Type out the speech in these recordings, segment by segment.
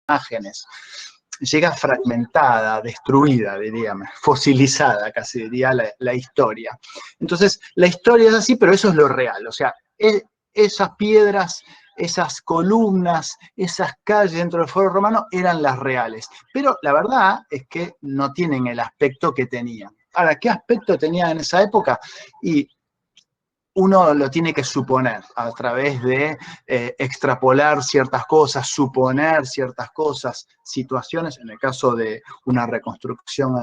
imágenes. Llega fragmentada, destruida, diríamos, fosilizada, casi diría la historia. Entonces, la historia es así, pero eso es lo real. O sea, esas piedras, esas columnas, esas calles dentro del Foro Romano eran las reales. Pero la verdad es que no tienen el aspecto que tenían. Ahora, ¿qué aspecto tenían en esa época? Y uno lo tiene que suponer a través de extrapolar ciertas cosas, suponer ciertas cosas, situaciones. En el caso de una reconstrucción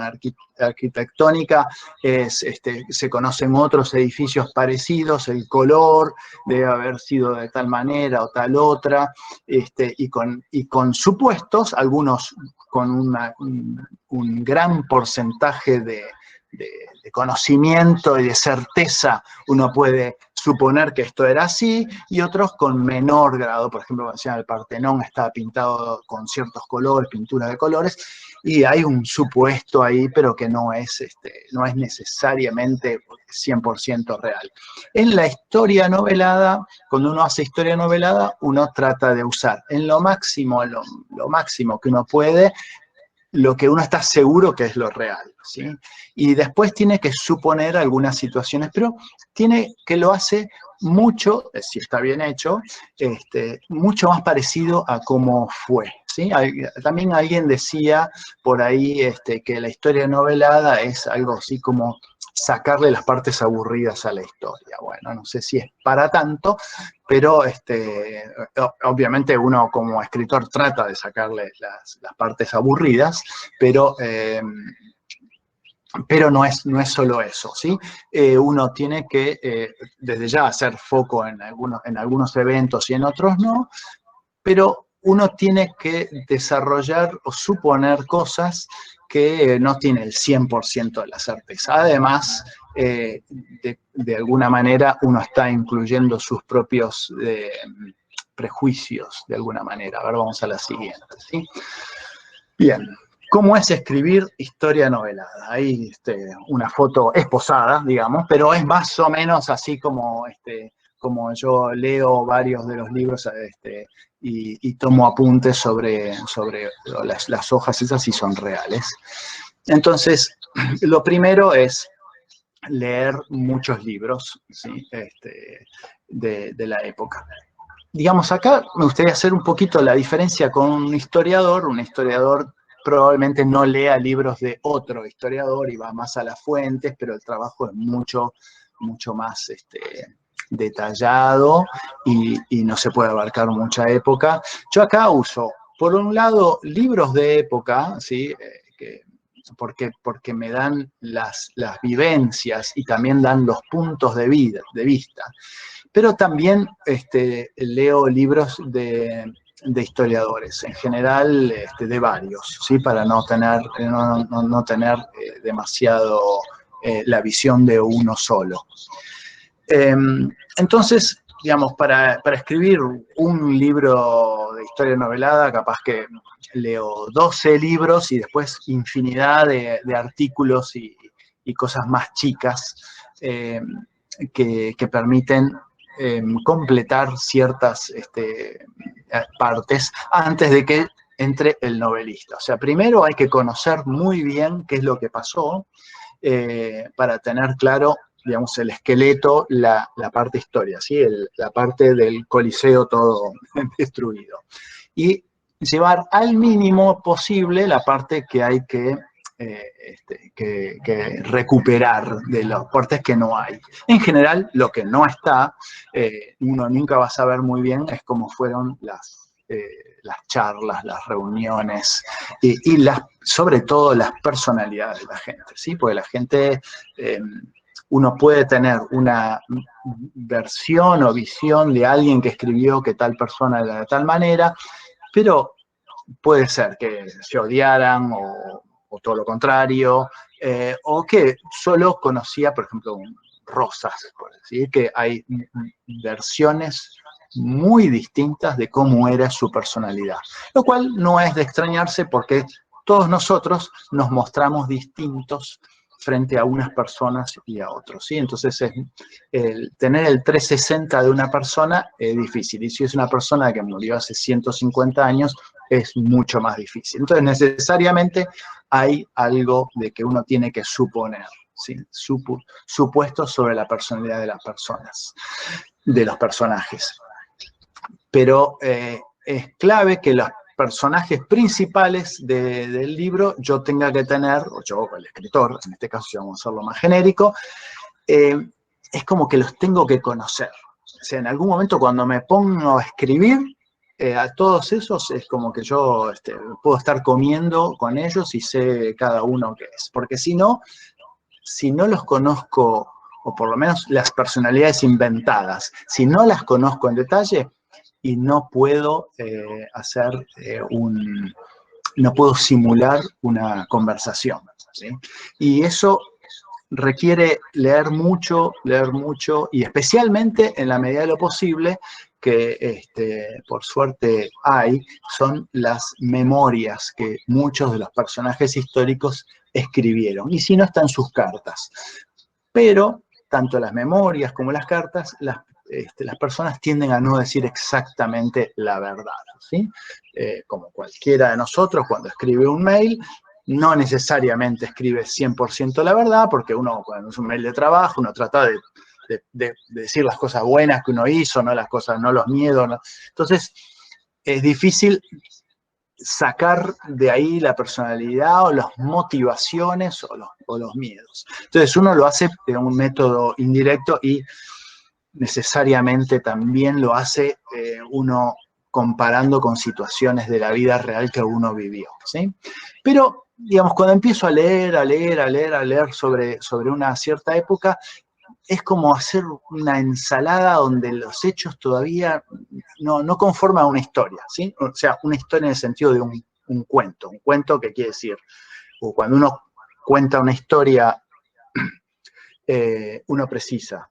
arquitectónica, se conocen otros edificios parecidos, el color debe haber sido de tal manera o tal otra, y con supuestos, algunos con un gran porcentaje de conocimiento y de certeza, uno puede suponer que esto era así, y otros con menor grado. Por ejemplo, cuando decían el Partenón estaba pintado con ciertos colores, pintura de colores, y hay un supuesto ahí, pero que no es necesariamente 100% real. En la historia novelada, cuando uno hace historia novelada, uno trata de usar en lo máximo, lo máximo que uno puede, lo que uno está seguro que es lo real, ¿sí? Y después tiene que suponer algunas situaciones, pero tiene que lo hace mucho, si está bien hecho, mucho más parecido a cómo fue, ¿sí? También alguien decía por ahí que la historia novelada es algo así como sacarle las partes aburridas a la historia. Bueno, no sé si es para tanto, pero obviamente uno como escritor trata de sacarle las partes aburridas, pero no es solo eso, ¿sí? Uno tiene que, desde ya, hacer foco en algunos eventos y en otros no, pero uno tiene que desarrollar o suponer cosas que no tiene el 100% de la certeza. Además, de alguna manera, uno está incluyendo sus propios prejuicios, de alguna manera. A ver, vamos a la siguiente, ¿sí? Bien. ¿Cómo es escribir historia novelada? Ahí una foto esposada, digamos, pero es más o menos así como yo leo varios de los libros y tomo apuntes sobre las hojas esas, y son reales. Entonces, lo primero es leer muchos libros, ¿sí? de la época. Digamos, acá me gustaría hacer un poquito la diferencia con un historiador. Un historiador probablemente no lea libros de otro historiador y va más a las fuentes, pero el trabajo es mucho más detallado y no se puede abarcar mucha época. Yo acá uso, por un lado, libros de época, ¿sí? Porque me dan las vivencias y también dan los puntos de vista. Pero también leo libros de historiadores, en general de varios, ¿sí? Para no tener demasiado la visión de uno solo. Entonces, digamos, para escribir un libro de historia novelada, capaz que leo 12 libros y después infinidad de artículos y cosas más chicas que permiten completar ciertas partes antes de que entre el novelista. O sea, primero hay que conocer muy bien qué es lo que pasó para tener claro, digamos, el esqueleto, la parte historia, ¿sí? La parte del Coliseo todo destruido. Y llevar al mínimo posible la parte que hay que recuperar de los partes que no hay. En general, lo que no está, uno nunca va a saber muy bien es cómo fueron las charlas, las reuniones y sobre todo las personalidades de la gente, ¿sí? Porque la gente, uno puede tener una versión o visión de alguien que escribió que tal persona era de tal manera, pero puede ser que se odiaran o todo lo contrario, o que solo conocía, por ejemplo, Rosas, por decir, que hay versiones muy distintas de cómo era su personalidad, lo cual no es de extrañarse porque todos nosotros nos mostramos distintos frente a unas personas y a otros, ¿sí? Entonces, tener el 360 de una persona es difícil, y si es una persona que murió hace 150 años, es mucho más difícil. Entonces, necesariamente hay algo de que uno tiene que suponer, ¿sí? Supuestos sobre la personalidad de las personas, de los personajes. Pero es clave que los personajes principales del libro yo tenga que tener, o yo, el escritor, en este caso si vamos a hacerlo más genérico, es como que los tengo que conocer. O sea, en algún momento cuando me pongo a escribir, a todos esos es como que yo puedo estar comiendo con ellos y sé cada uno qué es. Porque si no los conozco, o por lo menos las personalidades inventadas, si no las conozco en detalle, y no puedo no puedo simular una conversación, ¿sí? Y eso requiere leer mucho, y especialmente en la medida de lo posible, que por suerte son las memorias que muchos de los personajes históricos escribieron, y si no están sus cartas. Pero tanto las memorias como las cartas, las personas tienden a no decir exactamente la verdad, ¿sí? Como cualquiera de nosotros, cuando escribe un mail, no necesariamente escribe 100% la verdad, porque uno, cuando es un mail de trabajo, uno trata de decir las cosas buenas que uno hizo, no las cosas, no los miedos, ¿no? Entonces, es difícil sacar de ahí la personalidad o las motivaciones o los miedos. Entonces, uno lo hace de un método indirecto y necesariamente también lo hace uno comparando con situaciones de la vida real que uno vivió, ¿sí? Pero, digamos, cuando empiezo a leer sobre una cierta época, es como hacer una ensalada donde los hechos todavía no conforman una historia, ¿sí? O sea, una historia en el sentido de un cuento que quiere decir, o cuando uno cuenta una historia, uno precisa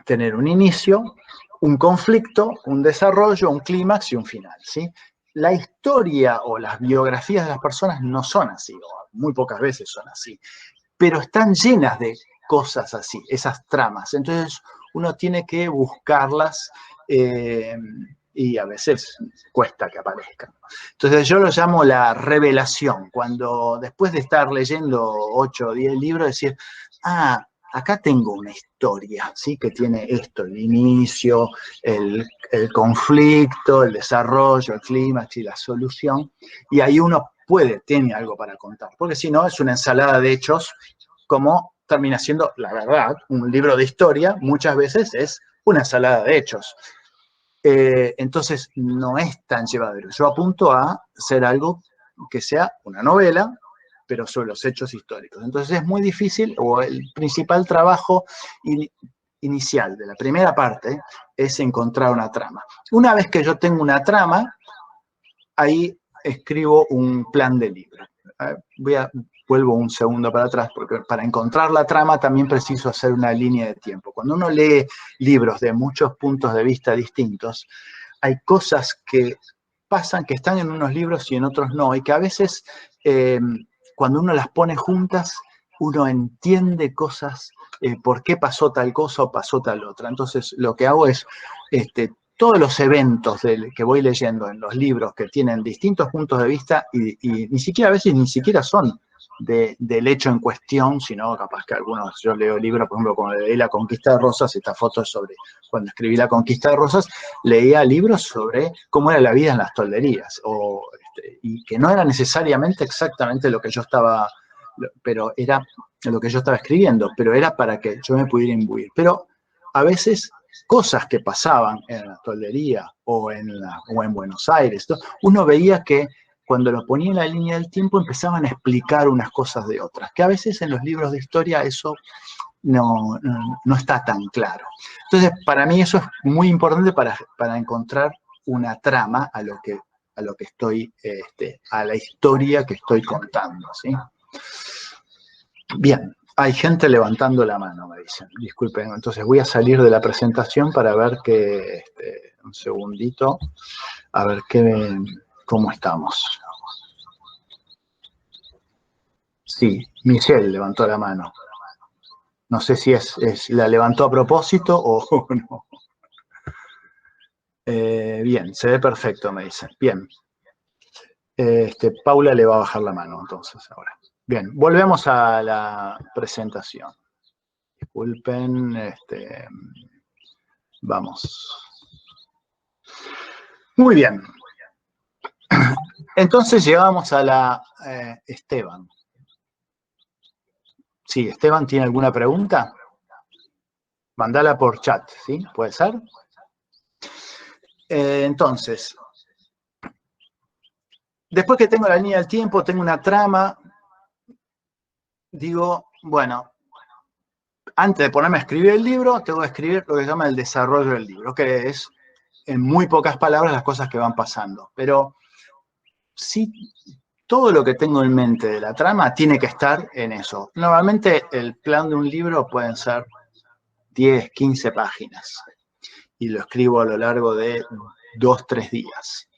tener un inicio, un conflicto, un desarrollo, un clímax y un final, ¿sí? La historia o las biografías de las personas no son así, o muy pocas veces son así, pero están llenas de cosas así, esas tramas. Entonces uno tiene que buscarlas y a veces cuesta que aparezcan. Entonces yo lo llamo la revelación, cuando después de estar leyendo 8 o 10 libros, decir, acá tengo una historia, ¿sí? Que tiene esto, el inicio, el conflicto, el desarrollo, el clímax y la solución, y ahí uno tiene algo para contar, porque si no es una ensalada de hechos, como termina siendo, la verdad, un libro de historia muchas veces es una ensalada de hechos. Entonces no es tan llevadero. Yo apunto a ser algo que sea una novela, pero sobre los hechos históricos. Entonces es muy difícil, o el principal trabajo inicial de la primera parte es encontrar una trama. Una vez que yo tengo una trama, ahí escribo un plan de libro. Vuelvo un segundo para atrás, porque para encontrar la trama también preciso hacer una línea de tiempo. Cuando uno lee libros de muchos puntos de vista distintos, hay cosas que pasan, que están en unos libros y en otros no, y que a veces cuando uno las pone juntas, uno entiende cosas, por qué pasó tal cosa o pasó tal otra. Entonces lo que hago es, todos los eventos que voy leyendo en los libros que tienen distintos puntos de vista y ni siquiera a veces ni siquiera son del hecho en cuestión, sino capaz que algunos, yo leo libros, por ejemplo, cuando leí La Conquista de Rosas, esta foto es sobre cuando escribí La Conquista de Rosas, leía libros sobre cómo era la vida en las tolderías, y que no era necesariamente exactamente lo que yo estaba, pero era lo que yo estaba escribiendo, pero era para que yo me pudiera imbuir. Pero a veces cosas que pasaban en la toldería o en Buenos Aires, uno veía que cuando lo ponía en la línea del tiempo empezaban a explicar unas cosas de otras, que a veces en los libros de historia eso no está tan claro. Entonces, para mí eso es muy importante para encontrar una trama a lo que estoy, a la historia que estoy contando, ¿sí? Bien, hay gente levantando la mano, me dicen. Disculpen, entonces voy a salir de la presentación para ver que, un segundito, a ver cómo estamos. Sí, Michelle levantó la mano. No sé si la levantó a propósito o no. Bien, se ve perfecto, me dicen. Bien. Paula le va a bajar la mano, entonces, ahora. Bien, volvemos a la presentación. Disculpen, vamos. Muy bien. Entonces llegamos a la Esteban. Sí, Esteban, ¿tiene alguna pregunta? Mandala por chat, ¿sí? ¿Puede ser? Entonces, después que tengo la línea del tiempo, tengo una trama, digo, bueno, antes de ponerme a escribir el libro, tengo que escribir lo que se llama el desarrollo del libro, que es, en muy pocas palabras, las cosas que van pasando. Pero sí, todo lo que tengo en mente de la trama tiene que estar en eso. Normalmente el plan de un libro pueden ser 10, 15 páginas. Y lo escribo a lo largo de 2, 3 días.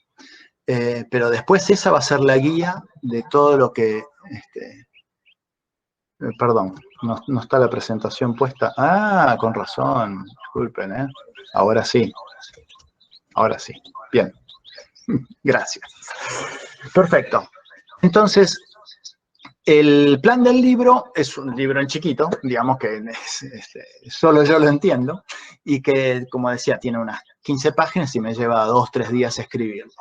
Pero después esa va a ser la guía de todo lo que... perdón, no está la presentación puesta. Ah, con razón, disculpen, ¿eh? Ahora sí, ahora sí. Bien, gracias. Perfecto. Entonces, el plan del libro es un libro en chiquito, digamos que solo yo lo entiendo, y que, como decía, tiene unas 15 páginas y me lleva 2, 3 días escribirlo.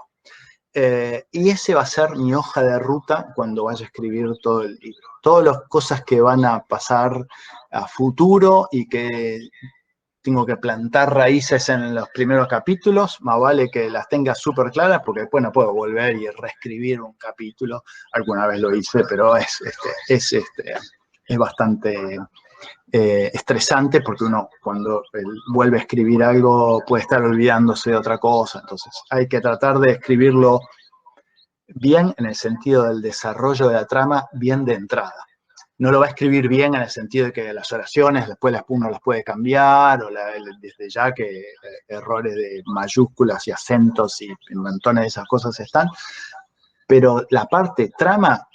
Y ese va a ser mi hoja de ruta cuando vaya a escribir todo el libro. Todas las cosas que van a pasar a futuro y que tengo que plantar raíces en los primeros capítulos, más vale que las tenga súper claras porque después no puedo volver y reescribir un capítulo. Alguna vez lo hice, pero es bastante estresante porque uno cuando vuelve a escribir algo puede estar olvidándose de otra cosa. Entonces hay que tratar de escribirlo bien en el sentido del desarrollo de la trama, bien de entrada. No lo va a escribir bien en el sentido de que las oraciones después uno las puede cambiar, o desde ya que errores de mayúsculas y acentos y montones de esas cosas están, pero la parte trama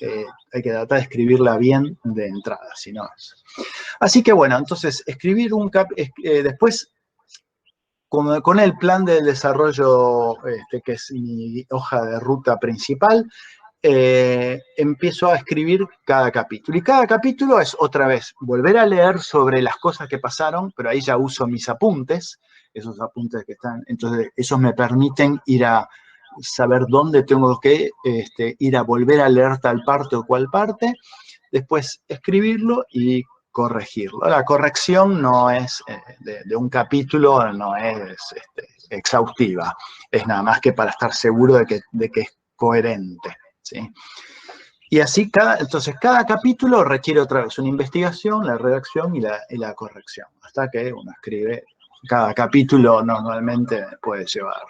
hay que tratar de escribirla bien de entrada, si no es. Así que bueno, entonces escribir después con el plan de desarrollo, que es mi hoja de ruta principal, empiezo a escribir cada capítulo. Y cada capítulo es otra vez volver a leer sobre las cosas que pasaron, pero ahí ya uso mis apuntes, esos apuntes que están, entonces esos me permiten ir a saber dónde tengo que ir a volver a leer tal parte o cual parte, después escribirlo y corregirlo. La corrección no es de un capítulo, no es exhaustiva, es nada más que para estar seguro de que es coherente, ¿sí? Y así, entonces cada capítulo requiere otra vez una investigación, la redacción y la corrección, hasta que uno escribe. Cada capítulo normalmente puede llevar,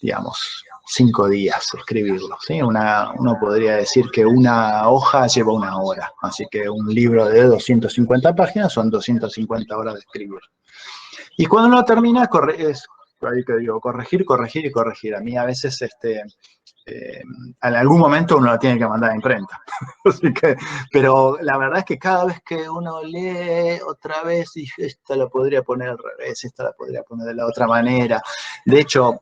digamos, 5 días escribirlo, ¿sí? Uno podría decir que una hoja lleva 1 hora, así que un libro de 250 páginas son 250 horas de escribir. Y cuando uno termina, es ahí que digo, corregir, corregir y corregir. A mí a veces, en algún momento uno lo tiene que mandar a imprenta. Así que, pero la verdad es que cada vez que uno lee otra vez, y esta la podría poner al revés, esta la podría poner de la otra manera. De hecho,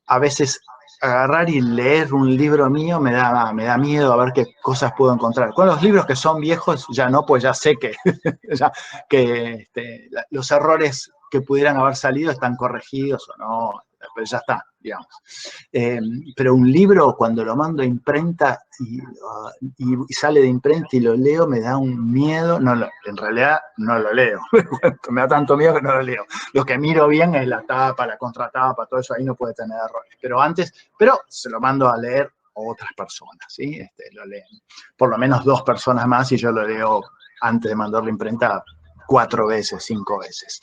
a veces agarrar y leer un libro mío me da miedo a ver qué cosas puedo encontrar. Con los libros que son viejos ya no, pues ya sé que, los errores que pudieran haber salido están corregidos o no, pero ya está, digamos. Pero un libro cuando lo mando a imprenta y sale de imprenta y lo leo, me da un miedo, en realidad no lo leo, me da tanto miedo que no lo leo. Lo que miro bien es la tapa, la contratapa, todo eso, ahí no puede tener errores. Pero se lo mando a leer a otras personas, ¿sí? Lo leen por lo menos 2 personas más y yo lo leo antes de mandarlo a imprenta 4 veces, 5 veces,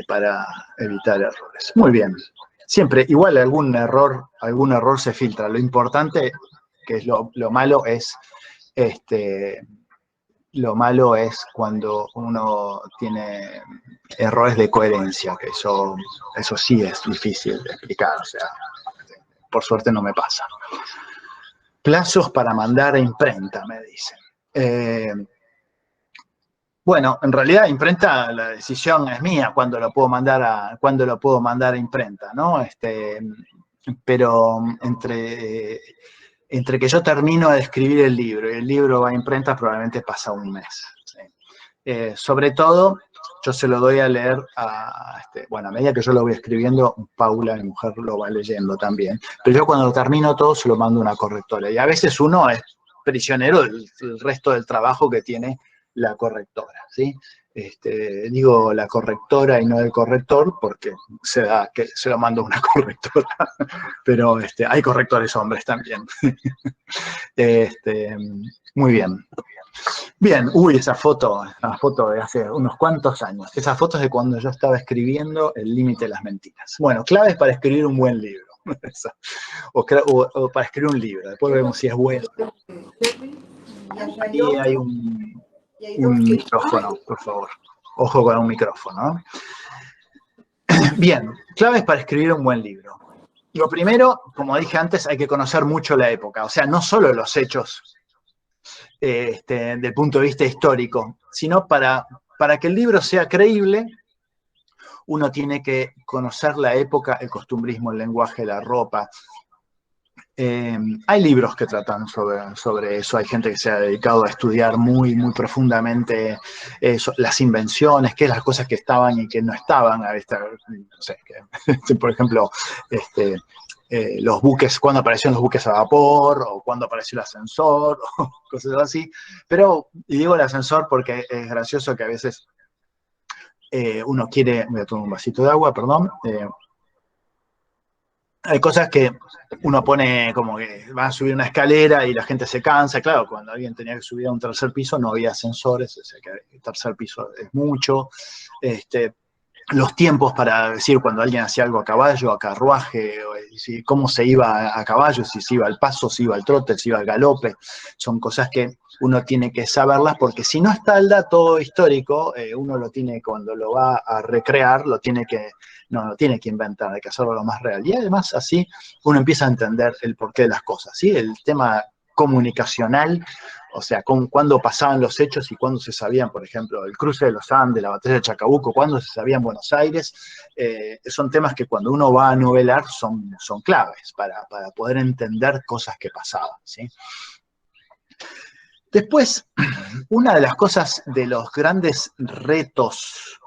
para evitar errores. Muy bien. Siempre, igual algún error se filtra. Lo importante, que es lo malo, es lo malo es cuando uno tiene errores de coherencia, que eso sí es difícil de explicar, o sea, por suerte no me pasa. Plazos para mandar a imprenta, me dicen. Bueno, en realidad imprenta, la decisión es mía cuando lo puedo mandar a imprenta, ¿no? Pero entre que yo termino de escribir el libro y el libro va a imprenta, probablemente pasa un mes. ¿Sí? Sobre todo, yo se lo doy a leer bueno, a medida que yo lo voy escribiendo, Paula, mi mujer, lo va leyendo también. Pero yo cuando termino todo, se lo mando a una correctora. Y a veces uno es prisionero del resto del trabajo que tiene la correctora, ¿sí? Digo la correctora y no el corrector, porque se da que se lo mando a una correctora, pero hay correctores hombres también. Muy bien. Bien, uy, esa foto de hace unos cuantos años. Esa foto es de cuando yo estaba escribiendo El límite de las mentiras. Bueno, claves para escribir un buen libro. o para escribir un libro. Después vemos si es bueno. Aquí hay un micrófono, por favor. Ojo con un micrófono. Bien, claves para escribir un buen libro. Lo primero, como dije antes, hay que conocer mucho la época. O sea, no solo los hechos del punto de vista histórico, sino para que el libro sea creíble, uno tiene que conocer la época, el costumbrismo, el lenguaje, la ropa. Hay libros que tratan sobre eso, hay gente que se ha dedicado a estudiar muy, muy profundamente las invenciones, qué es las cosas que estaban y que no estaban. No sé, por ejemplo, los buques, cuándo aparecieron los buques a vapor, o cuándo apareció el ascensor, o cosas así. Pero, y digo el ascensor porque es gracioso que a veces uno quiere, voy a tomar un vasito de agua, perdón, hay cosas que uno pone como que va a subir una escalera y la gente se cansa. Claro, cuando alguien tenía que subir a un tercer piso no había ascensores, o sea que el tercer piso es mucho. Los tiempos para decir cuando alguien hacía algo a caballo, a carruaje, cómo se iba a caballo, si se iba al paso, si iba al trote, si iba al galope, son cosas que uno tiene que saberlas porque si no está el dato histórico, uno lo tiene, cuando lo va a recrear, lo tiene que inventar, hay que hacerlo lo más real. Y además así uno empieza a entender el porqué de las cosas, ¿sí? El tema comunicacional, o sea, cuándo pasaban los hechos y cuándo se sabían, por ejemplo, el cruce de los Andes, la batalla de Chacabuco, cuándo se sabía en Buenos Aires, son temas que cuando uno va a novelar son claves para poder entender cosas que pasaban, ¿sí? Después, una de las cosas, de los grandes retos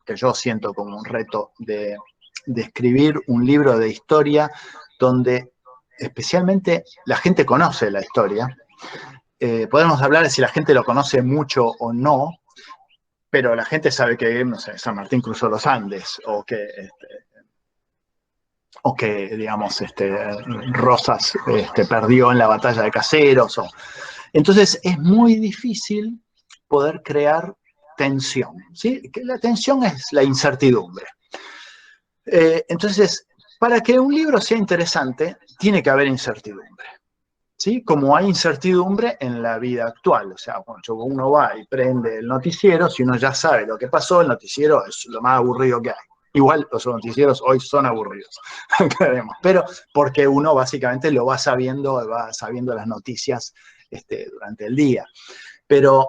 que yo siento como un reto de escribir un libro de historia donde especialmente la gente conoce la historia. Podemos hablar de si la gente lo conoce mucho o no, pero la gente sabe que, no sé, San Martín cruzó los Andes, o que digamos, Rosas perdió en la batalla de Caseros. Entonces es muy difícil poder crear tensión, ¿sí? Que la tensión es la incertidumbre. Entonces, para que un libro sea interesante, tiene que haber incertidumbre, ¿sí? Como hay incertidumbre en la vida actual. O sea, cuando uno va y prende el noticiero, si uno ya sabe lo que pasó, el noticiero es lo más aburrido que hay. Igual los noticieros hoy son aburridos, pero porque uno básicamente lo va sabiendo las noticias durante el día. Pero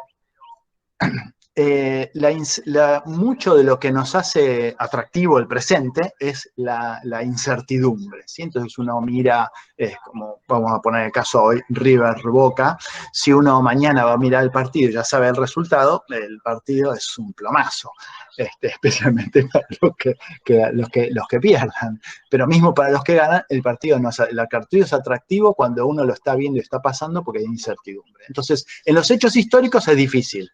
mucho de lo que nos hace atractivo el presente es la incertidumbre, ¿sí? Entonces uno mira, como vamos a poner el caso hoy, River Boca, si uno mañana va a mirar el partido y ya sabe el resultado, el partido es un plomazo, especialmente para los que pierdan. Pero mismo para los que ganan, el partido es atractivo cuando uno lo está viendo y está pasando porque hay incertidumbre. Entonces, en los hechos históricos es difícil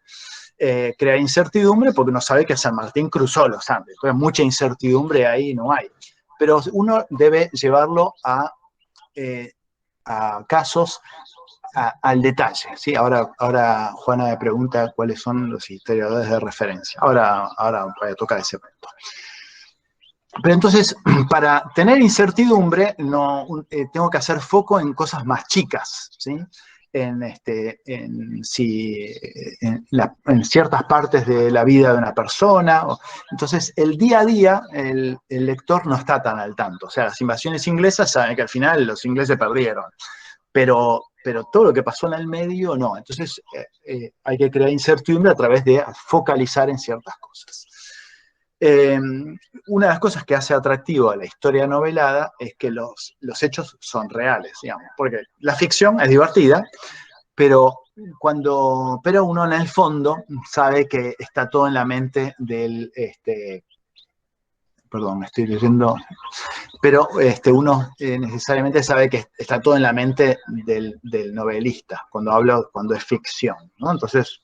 crear incertidumbre porque uno sabe que San Martín cruzó los Andes. Entonces, mucha incertidumbre ahí no hay. Pero uno debe llevarlo a casos, al detalle, ¿sí? Ahora Juana me pregunta cuáles son los historiadores de referencia. Ahora voy a tocar ese punto. Pero entonces, para tener incertidumbre, tengo que hacer foco en cosas más chicas, ¿sí? En ciertas partes de la vida de una persona. Entonces, el día a día, el lector no está tan al tanto. O sea, las invasiones inglesas saben que al final los ingleses perdieron. Pero pero todo lo que pasó en el medio no. Entonces hay que crear incertidumbre a través de focalizar en ciertas cosas. Una de las cosas que hace atractivo a la historia novelada es que los hechos son reales, digamos, porque la ficción es divertida, pero uno en el fondo sabe que está todo en la mente del, perdón, me estoy leyendo, pero uno necesariamente sabe que está todo en la mente del novelista, cuando es ficción, ¿no? Entonces,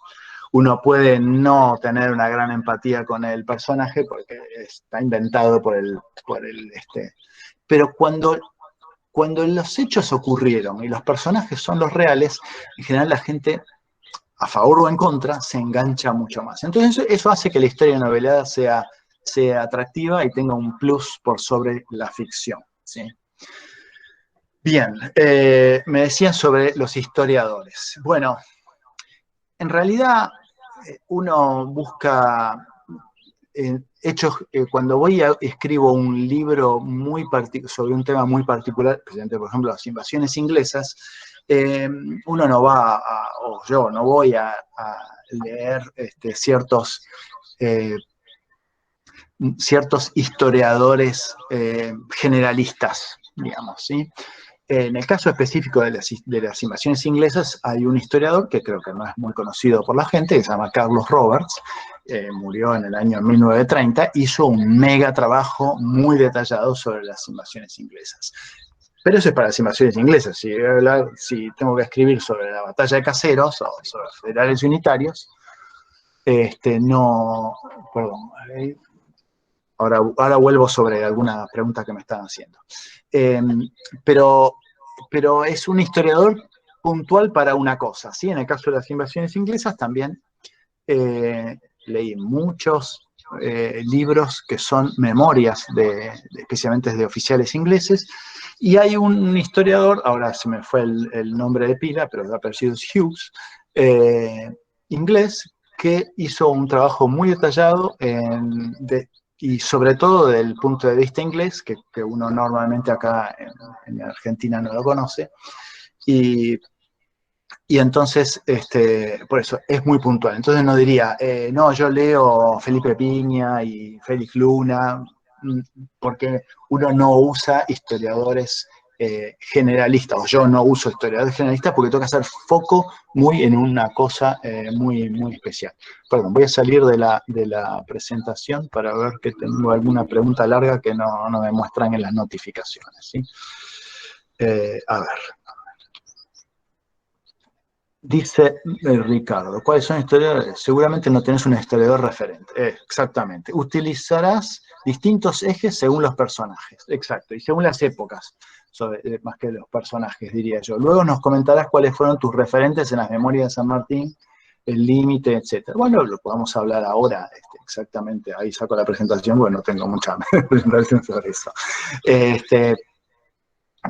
uno puede no tener una gran empatía con el personaje porque está inventado pero cuando los hechos ocurrieron y los personajes son los reales, en general la gente, a favor o en contra, se engancha mucho más. Entonces eso hace que la historia novelada sea atractiva y tenga un plus por sobre la ficción, ¿sí? Bien, me decían sobre los historiadores. Bueno, en realidad uno busca hechos, cuando escribo un libro sobre un tema muy particular, por ejemplo, las invasiones inglesas, uno no va, o yo no voy a leer ciertos historiadores generalistas, digamos, ¿sí? En el caso específico de las invasiones inglesas, hay un historiador que creo que no es muy conocido por la gente, que se llama Carlos Roberts, murió en el año 1930, hizo un mega trabajo muy detallado sobre las invasiones inglesas. Pero eso es para las invasiones inglesas. Si tengo que escribir sobre la batalla de Caseros o sobre los federales unitarios, no, perdón, ahora vuelvo sobre alguna pregunta que me estaban haciendo. Pero es un historiador puntual para una cosa, ¿sí? En el caso de las invasiones inglesas también leí muchos libros que son memorias, especialmente de oficiales ingleses, y hay un historiador, ahora se me fue el nombre de pila, pero el apellido es Hughes, inglés, que hizo un trabajo muy detallado y sobre todo desde el punto de vista inglés, que uno normalmente acá en Argentina no lo conoce, y entonces, por eso, es muy puntual. Entonces no diría, no, yo leo Felipe Piña y Félix Luna, porque uno no usa historiadores generalistas, o yo no uso historiadores generalistas porque tengo que hacer foco muy en una cosa muy, muy especial. Perdón, voy a salir de la presentación para ver que tengo alguna pregunta larga que no me muestran en las notificaciones, ¿sí? A ver. Dice Ricardo, ¿cuáles son historiadores? Seguramente no tenés un historiador referente. Exactamente. Utilizarás distintos ejes según los personajes. Exacto. Y según las épocas, más que los personajes, diría yo. Luego nos comentarás cuáles fueron tus referentes en las memorias de San Martín, el límite, etc. Bueno, lo podemos hablar ahora, exactamente. Ahí saco la presentación, porque no tengo mucha presentación sobre eso.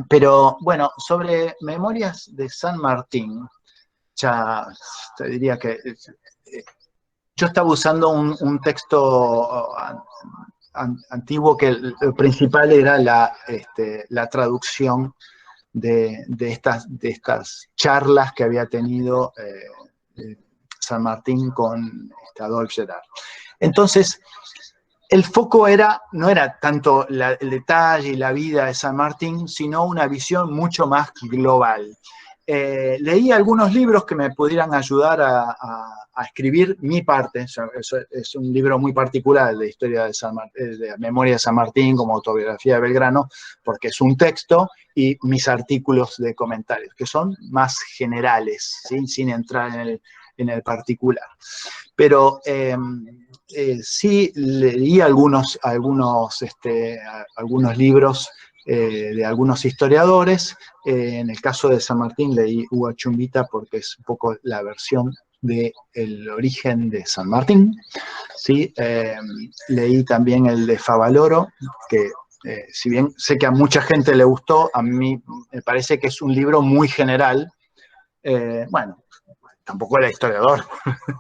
Pero bueno, sobre memorias de San Martín, ya te diría que yo estaba usando un texto antiguo que el principal era la traducción de estas charlas que había tenido San Martín con Adolphe Gerard. Entonces, el foco no era tanto el detalle y la vida de San Martín, sino una visión mucho más global. Leí algunos libros que me pudieran ayudar a escribir mi parte. Es un libro muy particular de historia de memoria de San Martín, como autobiografía de Belgrano, porque es un texto y mis artículos de comentarios, que son más generales, ¿sí? Sin entrar en el particular. Pero sí leí algunos libros de algunos historiadores. En el caso de San Martín leí Uva Chumbita porque es un poco la versión del origen de San Martín, ¿sí? Leí también el de Favaloro, que si bien sé que a mucha gente le gustó, a mí me parece que es un libro muy general. Bueno, tampoco era historiador,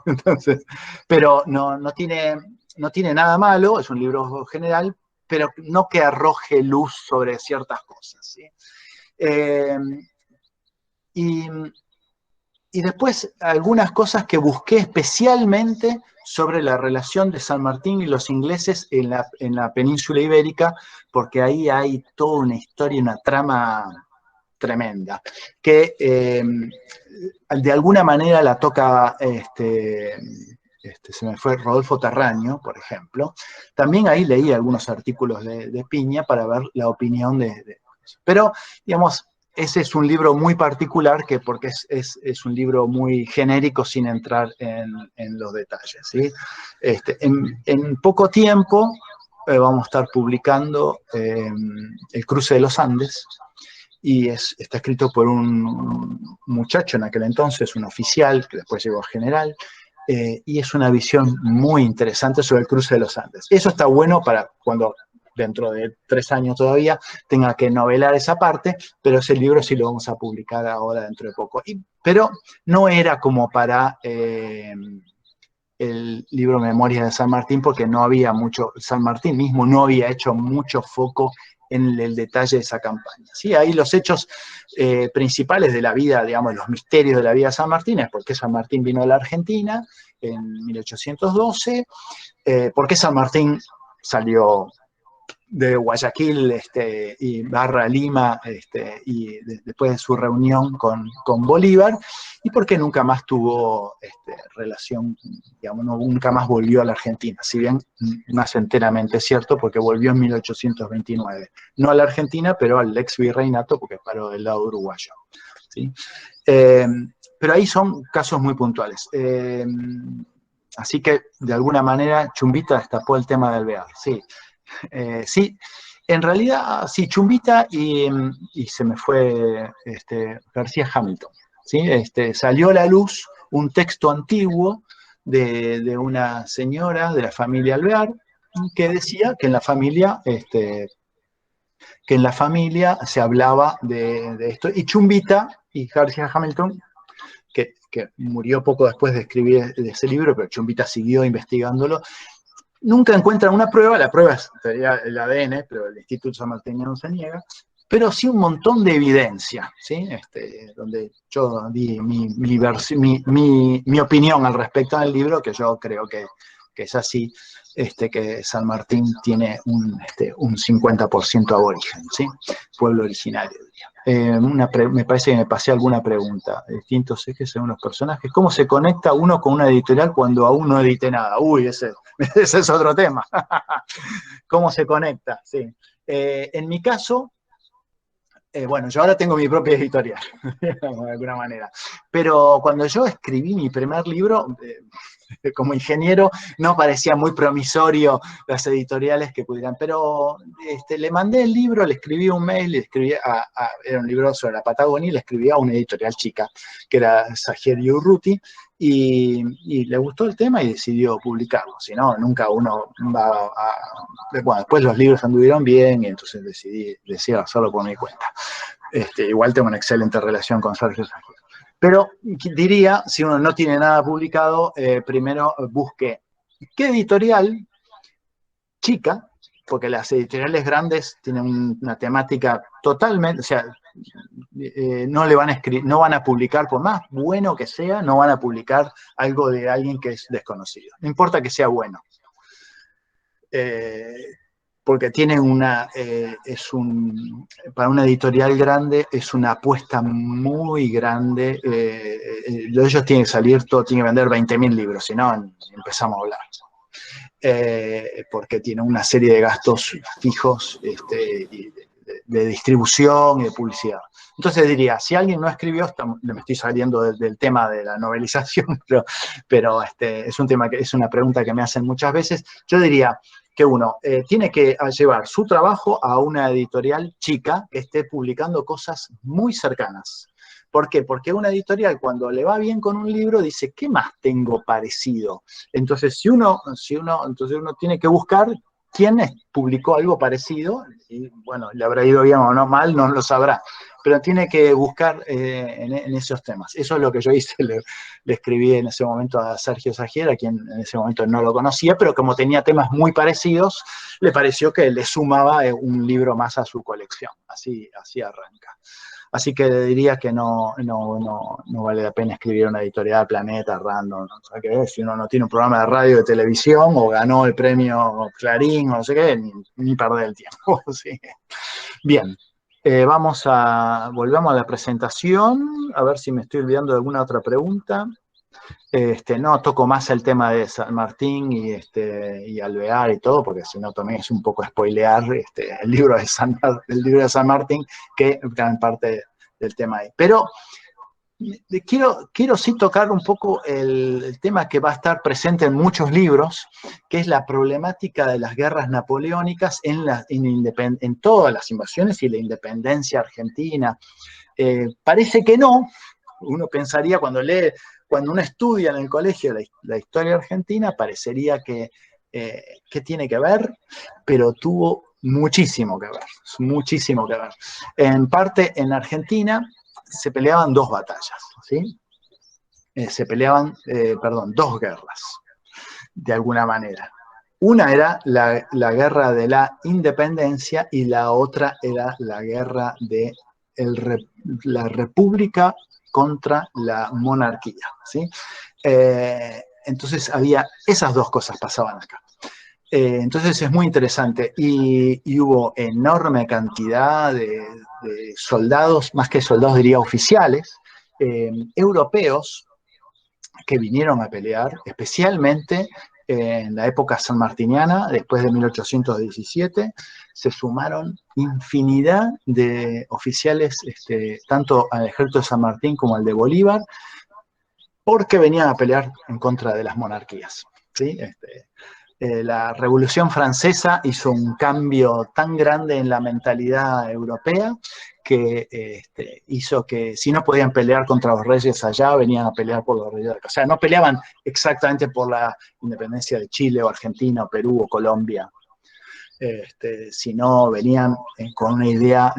entonces, pero no tiene nada malo, es un libro general, pero no que arroje luz sobre ciertas cosas, ¿sí? Y, y después algunas cosas que busqué especialmente sobre la relación de San Martín y los ingleses en la península ibérica, porque ahí hay toda una historia, una trama tremenda, que de alguna manera la toca, se me fue Rodolfo Terraño, por ejemplo. También ahí leí algunos artículos de Piña para ver la opinión pero, digamos, ese es un libro muy particular porque es un libro muy genérico sin entrar en los detalles, ¿sí? En poco tiempo vamos a estar publicando El cruce de los Andes, y está escrito por un muchacho en aquel entonces, un oficial, que después llegó a general, y es una visión muy interesante sobre el cruce de los Andes. Eso está bueno para cuando dentro de 3 años todavía tenga que novelar esa parte, pero ese libro sí lo vamos a publicar ahora dentro de poco. Pero no era como para el libro Memorias de San Martín, porque no había mucho, San Martín mismo no había hecho mucho foco en el detalle de esa campaña. ¿Sí? Ahí los hechos principales de la vida, digamos, los misterios de la vida de San Martín es por qué San Martín vino a la Argentina en 1812, por qué San Martín salió de Guayaquil y barra Lima, después de su reunión con Bolívar, y por qué nunca más tuvo relación, digamos, nunca más volvió a la Argentina, si bien no es enteramente cierto, porque volvió en 1829, no a la Argentina, pero al ex virreinato, porque paró del lado uruguayo, ¿sí? Pero ahí son casos muy puntuales. Así que, de alguna manera, Chumbita destapó el tema del Bear, sí. Sí, en realidad, sí, Chumbita y se me fue García Hamilton. ¿Sí? Salió a la luz un texto antiguo de una señora de la familia Alvear que decía que en la familia se hablaba de esto. Y Chumbita y García Hamilton, que murió poco después de escribir ese libro, pero Chumbita siguió investigándolo, nunca encuentran una prueba, la prueba sería el ADN, pero el Instituto San Martín no se niega, pero sí un montón de evidencia, ¿sí? Donde yo di mi opinión al respecto del libro, que yo creo que es así, que San Martín tiene un 50% aborigen, ¿sí? Pueblo originario. Me parece que me pasé alguna pregunta. Distintos ejes según los personajes. ¿Cómo se conecta uno con una editorial cuando aún no edite nada? Uy, ese es otro tema. ¿Cómo se conecta? Sí. En mi caso, bueno, yo ahora tengo mi propia editorial, de alguna manera. Pero cuando yo escribí mi primer libro, como ingeniero, no parecía muy promisorio las editoriales que pudieran. Pero le mandé el libro, le escribí un mail, era un libro sobre la Patagonia, y le escribí a una editorial chica, que era Sagier y Urruti, y le gustó el tema y decidió publicarlo. Si no, nunca uno va a... Bueno, después los libros anduvieron bien y entonces decidí hacerlo por mi cuenta. Igual tengo una excelente relación con Sergio Sagier. Pero diría, si uno no tiene nada publicado, primero busque qué editorial chica, porque las editoriales grandes tienen una temática totalmente, o sea, no van a publicar, por más bueno que sea, no van a publicar algo de alguien que es desconocido. No importa que sea bueno. Porque tiene para una editorial grande es una apuesta muy grande. Ellos tienen que salir, todo tiene que vender 20.000 libros, si no empezamos a hablar. Porque tiene una serie de gastos fijos de distribución y de publicidad. Entonces diría, si alguien no escribió, me estoy saliendo del tema de la novelización, pero es un tema es una pregunta que me hacen muchas veces. Yo diría que uno tiene que llevar su trabajo a una editorial chica que esté publicando cosas muy cercanas. ¿Por qué? Porque una editorial, cuando le va bien con un libro, dice, ¿qué más tengo parecido? Entonces, entonces uno tiene que buscar quién publicó algo parecido, y bueno, le habrá ido bien o no mal, no lo sabrá, pero tiene que buscar en esos temas. Eso es lo que yo hice, le escribí en ese momento a Sergio Sagier, a quien en ese momento no lo conocía, pero como tenía temas muy parecidos, le pareció que le sumaba un libro más a su colección. Así arranca. Así que diría que no vale la pena escribir una editorial Planeta, Random, no sé qué, si uno no tiene un programa de radio, de televisión, o ganó el premio Clarín, o no sé qué, ni perder el tiempo. ¿Sí? Bien, volvamos a la presentación, a ver si me estoy olvidando de alguna otra pregunta. No toco más el tema de San Martín y Alvear y todo, porque si no también es un poco spoilear el libro de San Martín, que gran parte del tema ahí. Pero quiero sí tocar un poco el tema que va a estar presente en muchos libros, que es la problemática de las guerras napoleónicas en todas las invasiones y la independencia argentina. Parece que no, uno pensaría cuando uno estudia en el colegio la historia argentina, parecería que tiene que ver, pero tuvo muchísimo que ver, muchísimo que ver. En parte, en Argentina se peleaban dos batallas, ¿sí? Dos guerras, de alguna manera. Una era la guerra de la independencia y la otra era la guerra de la república contra la monarquía, ¿sí? Entonces esas dos cosas pasaban acá. Entonces es muy interesante y hubo enorme cantidad de soldados, más que soldados diría oficiales, europeos que vinieron a pelear, especialmente en la época sanmartiniana, después de 1817, se sumaron infinidad de oficiales, tanto al ejército de San Martín como al de Bolívar, porque venían a pelear en contra de las monarquías, ¿sí? La Revolución Francesa hizo un cambio tan grande en la mentalidad europea que hizo que si no podían pelear contra los reyes allá, venían a pelear por los reyes de acá. O sea, no peleaban exactamente por la independencia de Chile o Argentina o Perú o Colombia, sino venían con una idea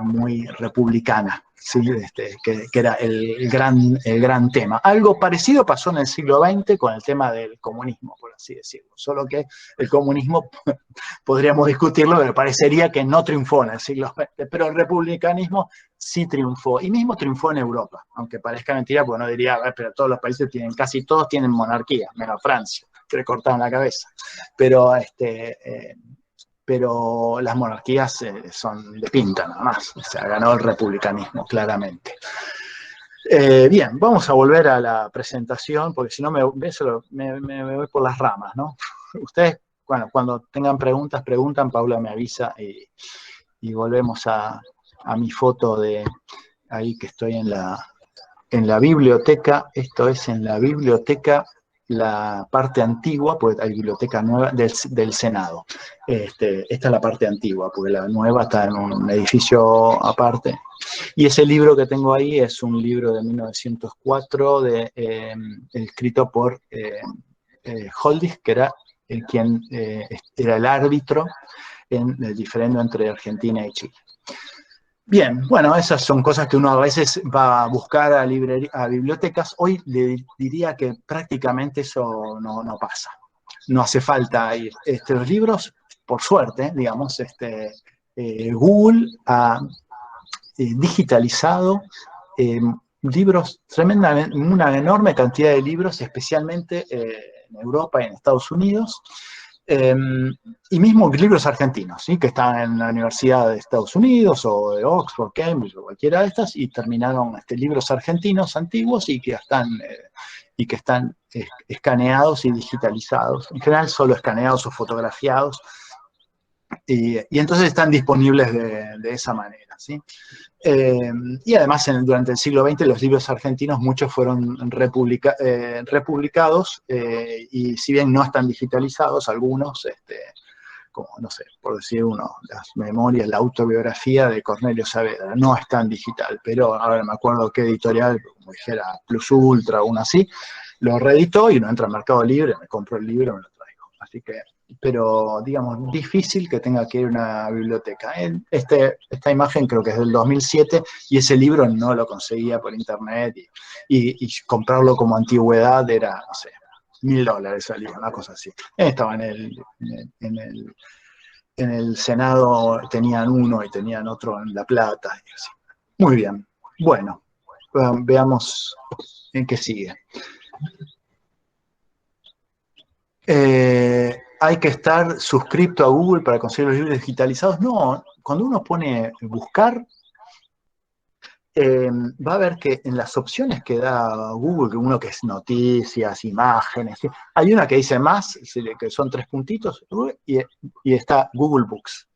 muy republicana, ¿sí? Que era el gran tema. Algo parecido pasó en el siglo XX con el tema del comunismo, por así decirlo, solo que el comunismo podríamos discutirlo, pero parecería que no triunfó en el siglo XX, pero el republicanismo sí triunfó, y mismo triunfó en Europa, aunque parezca mentira, porque no diría, pero todos los países casi todos tienen monarquía, menos Francia, que le cortaron la cabeza, pero las monarquías son de pinta nada más, o sea, ganó el republicanismo, claramente. Bien, vamos a volver a la presentación, porque si no me voy por las ramas, ¿no? Ustedes, bueno, cuando tengan preguntas, preguntan, Paula me avisa y volvemos a mi foto de ahí que estoy en la biblioteca. Esto es en la biblioteca, la parte antigua, porque hay biblioteca nueva del Senado. Esta es la parte antigua, porque la nueva está en un edificio aparte. Y ese libro que tengo ahí es un libro de 1904 escrito por Holdich, que era quien era el árbitro en el diferendo entre Argentina y Chile. Bien, bueno, esas son cosas que uno a veces va a buscar a bibliotecas. Hoy le diría que prácticamente eso no pasa. No hace falta ir. Los libros, por suerte, digamos, Google ha digitalizado libros tremendamente, una enorme cantidad de libros, especialmente en Europa y en Estados Unidos. Y mismo libros argentinos, ¿sí? Que están en la Universidad de Estados Unidos o de Oxford, Cambridge o cualquiera de estas, y terminaron libros argentinos antiguos y que están escaneados y digitalizados. En general solo escaneados o fotografiados, y entonces están disponibles de esa manera, ¿sí? Y además durante el siglo XX los libros argentinos muchos fueron republicados, y si bien no están digitalizados, algunos, como no sé, por decir uno, las memorias, la autobiografía de Cornelio Saavedra, no es tan digital, pero ahora me acuerdo qué editorial, como dijera Plus Ultra o una así, lo reeditó y uno entra al Mercado Libre, me compro el libro y me lo traigo. Así que, pero digamos, difícil que tenga que ir a una biblioteca. Esta imagen creo que es del 2007 y ese libro no lo conseguía por internet y comprarlo como antigüedad era, no sé, $1000 salía, una cosa así. Estaba en el Senado, tenían uno y tenían otro en La Plata. Y así. Muy bien. Bueno, veamos en qué sigue. ¿Hay que estar suscrito a Google para conseguir los libros digitalizados? No, cuando uno pone buscar, va a ver que en las opciones que da Google, que uno que es noticias, imágenes, ¿sí? Hay una que dice más, que son 3 puntitos, y está Google Books.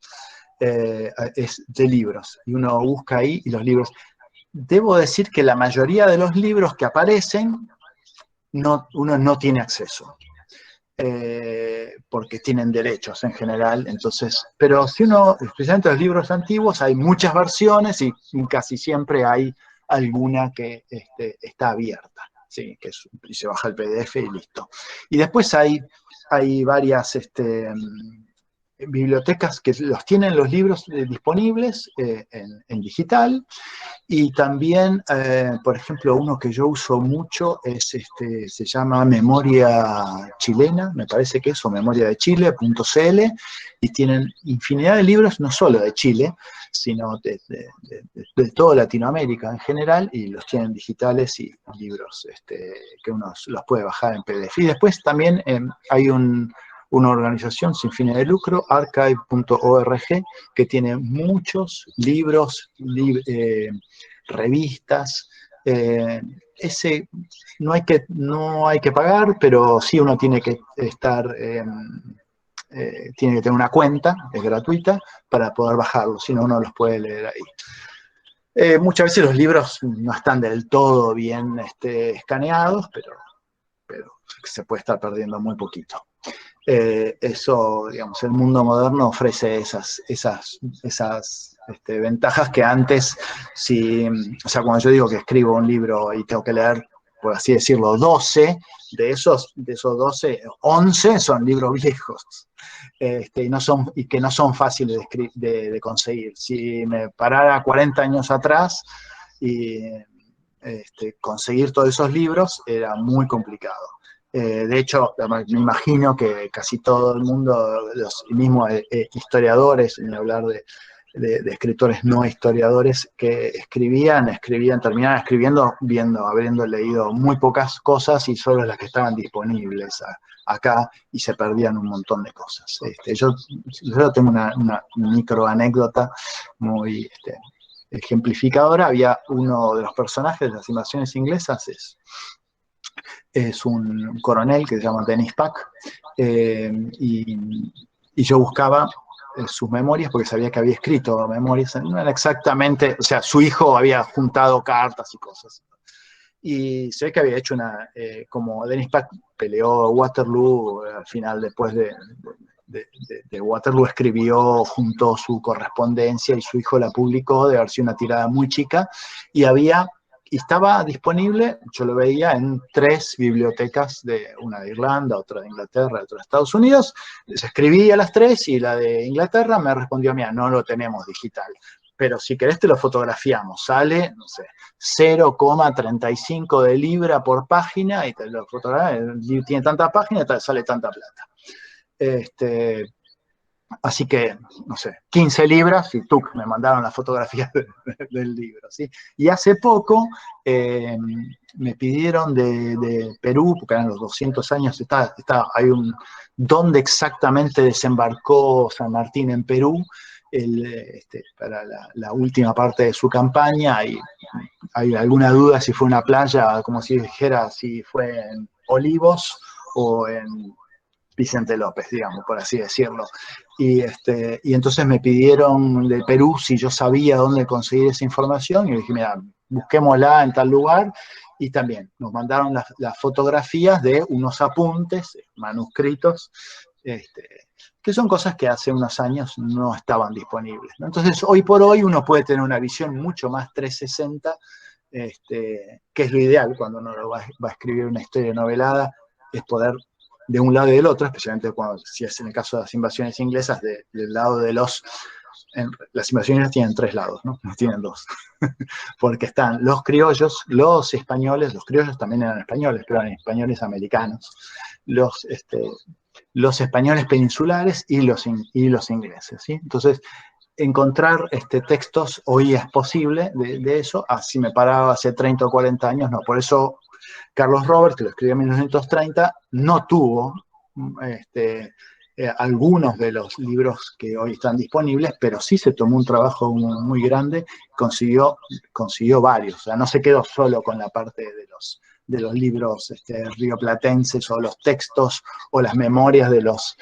Es de libros, y uno busca ahí y los libros. Debo decir que la mayoría de los libros que aparecen, uno no tiene acceso. Porque tienen derechos en general, entonces, pero si uno, especialmente los libros antiguos, hay muchas versiones y casi siempre hay alguna que está abierta, ¿sí? Y se baja el PDF y listo. Y después hay varias bibliotecas que los tienen los libros disponibles en digital. Y también, por ejemplo, uno que yo uso mucho se llama Memoria Chilena, me parece que es, o memoriadechile.cl, y tienen infinidad de libros, no solo de Chile, sino de toda Latinoamérica en general, y los tienen digitales y libros que uno los puede bajar en PDF. Y después también hay una organización sin fines de lucro, archive.org, que tiene muchos libros, revistas. Ese no hay que pagar, pero sí uno tiene que estar, tiene que tener una cuenta, es gratuita, para poder bajarlo, si no uno los puede leer ahí. Muchas veces los libros no están del todo bien escaneados, pero se puede estar perdiendo muy poquito. Eso, digamos, el mundo moderno ofrece esas ventajas que antes, o sea, cuando yo digo que escribo un libro y tengo que leer, por así decirlo, 12, de esos 12, 11 son libros viejos, y que no son fáciles de conseguir. Si me parara 40 años atrás y conseguir todos esos libros era muy complicado. De hecho, me imagino que casi todo el mundo, los mismos historiadores, ni hablar de escritores no historiadores, que terminaban escribiendo habiendo leído muy pocas cosas y solo las que estaban disponibles acá, y se perdían un montón de cosas. Yo tengo una micro anécdota muy ejemplificadora. Había uno de los personajes de las invasiones inglesas, es un coronel que se llama Dennis Pack, y yo buscaba sus memorias porque sabía que había escrito memorias, no era exactamente, o sea, su hijo había juntado cartas y cosas. Y se ve que había hecho como Dennis Pack peleó Waterloo, al final, después de Waterloo, escribió, juntó su correspondencia y su hijo la publicó, de haber sido una tirada muy chica, y estaba disponible, yo lo veía en 3 bibliotecas, una de Irlanda, otra de Inglaterra, otra de Estados Unidos. Les escribí a las 3 y la de Inglaterra me respondió: mira, no lo tenemos digital, pero si querés te lo fotografiamos. Sale, no sé, 0,35 de libra por página, y te lo fotografiamos, tiene tanta página, sale tanta plata. Así que, no sé, 15 libras y me mandaron la fotografía del libro, ¿sí? Y hace poco me pidieron de Perú, porque eran los 200 años, hay dónde exactamente desembarcó San Martín en Perú, para la última parte de su campaña. Hay alguna duda si fue una playa, como si dijera, si fue en Olivos o en Vicente López, digamos, por así decirlo. Y entonces me pidieron de Perú si yo sabía dónde conseguir esa información, y le dije: mira, busquémosla en tal lugar. Y también nos mandaron las fotografías de unos apuntes manuscritos, que son cosas que hace unos años no estaban disponibles, ¿no? Entonces, hoy por hoy uno puede tener una visión mucho más 360, que es lo ideal cuando uno va a escribir una historia novelada, es poder, de un lado y del otro, especialmente si es en el caso de las invasiones inglesas, del lado de las invasiones tienen 3 lados, ¿no? No tienen 2. Porque están los criollos, los españoles, los criollos también eran españoles, pero eran españoles americanos, los españoles peninsulares y los ingleses, ¿sí? Entonces, encontrar textos hoy es posible de eso, así me paraba hace 30 o 40 años, no. Por eso Carlos Roberts, que lo escribió en 1930, no tuvo algunos de los libros que hoy están disponibles, pero sí se tomó un trabajo muy grande, consiguió varios. O sea, no se quedó solo con la parte de los libros rioplatenses o los textos o las memorias de los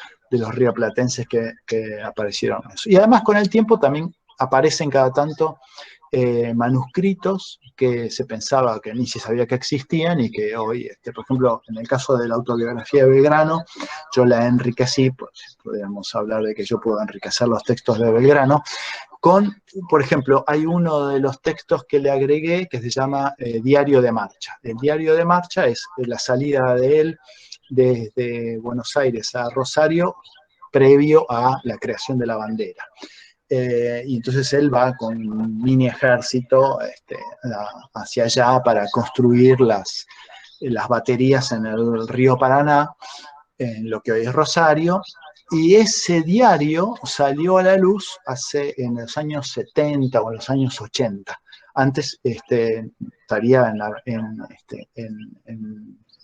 rioplatenses que aparecieron. Y además con el tiempo también aparecen cada tanto manuscritos que se pensaba que ni se sabía que existían y que hoy, por ejemplo, en el caso de la autobiografía de Belgrano, yo la enriquecí, pues, podríamos hablar de que yo puedo enriquecer los textos de Belgrano, con, por ejemplo, hay uno de los textos que le agregué que se llama Diario de Marcha. El Diario de Marcha es la salida de él desde Buenos Aires a Rosario previo a la creación de la bandera. Y entonces él va con un mini ejército hacia allá para construir las baterías en el río Paraná, en lo que hoy es Rosario, y ese diario salió a la luz en los años 70 o en los años 80. Antes estaría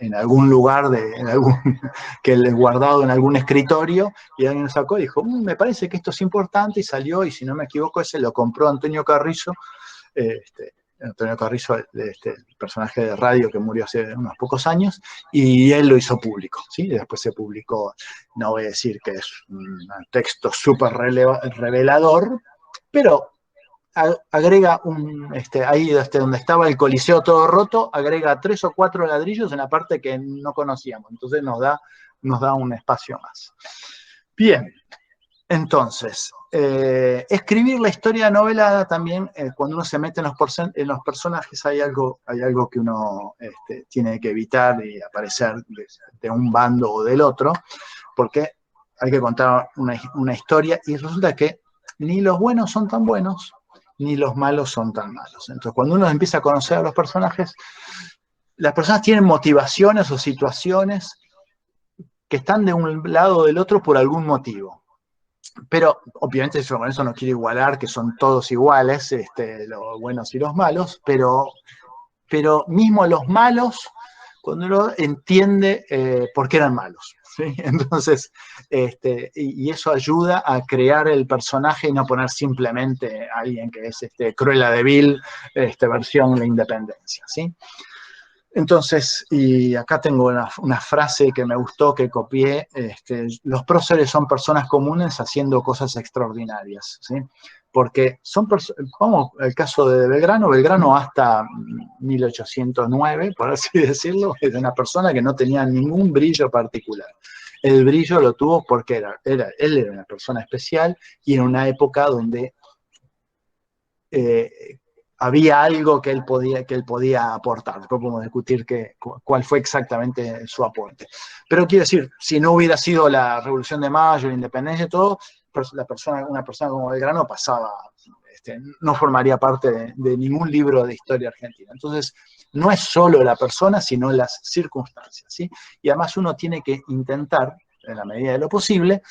en algún lugar, guardado en algún escritorio, y alguien lo sacó y dijo, me parece que esto es importante, y salió, y si no me equivoco, ese lo compró Antonio Carrizo, Antonio Carrizo, el personaje de radio que murió hace unos pocos años, y él lo hizo público, ¿sí? Después se publicó, no voy a decir que es un texto súper revelador, pero agrega ahí donde estaba el Coliseo todo roto, agrega 3 o 4 ladrillos en la parte que no conocíamos, entonces nos da un espacio más. Bien. Entonces, escribir la historia novelada también, cuando uno se mete en los personajes, hay algo que uno tiene que evitar y aparecer de un bando o del otro, porque hay que contar una historia y resulta que ni los buenos son tan buenos, ni los malos son tan malos. Entonces, cuando uno empieza a conocer a los personajes, las personas tienen motivaciones o situaciones que están de un lado o del otro por algún motivo. Pero obviamente yo con eso no quiero igualar que son todos iguales, los buenos y los malos, pero mismo los malos, cuando uno entiende por qué eran malos, ¿sí? Entonces, y eso ayuda a crear el personaje y no poner simplemente a alguien que es Cruella de Vil, versión La Independencia, ¿sí? Entonces, y acá tengo una frase que me gustó, que copié, los próceres son personas comunes haciendo cosas extraordinarias, ¿sí? Porque como el caso de Belgrano hasta 1809, por así decirlo, era una persona que no tenía ningún brillo particular. El brillo lo tuvo porque él era una persona especial y en una época donde había algo que él podía aportar. Después podemos discutir cuál fue exactamente su aporte. Pero quiero decir, si no hubiera sido la Revolución de Mayo, la Independencia y todo, una persona como Belgrano no formaría parte de ningún libro de historia argentina. Entonces, no es solo la persona, sino las circunstancias, ¿sí? Y además uno tiene que intentar, en la medida de lo posible,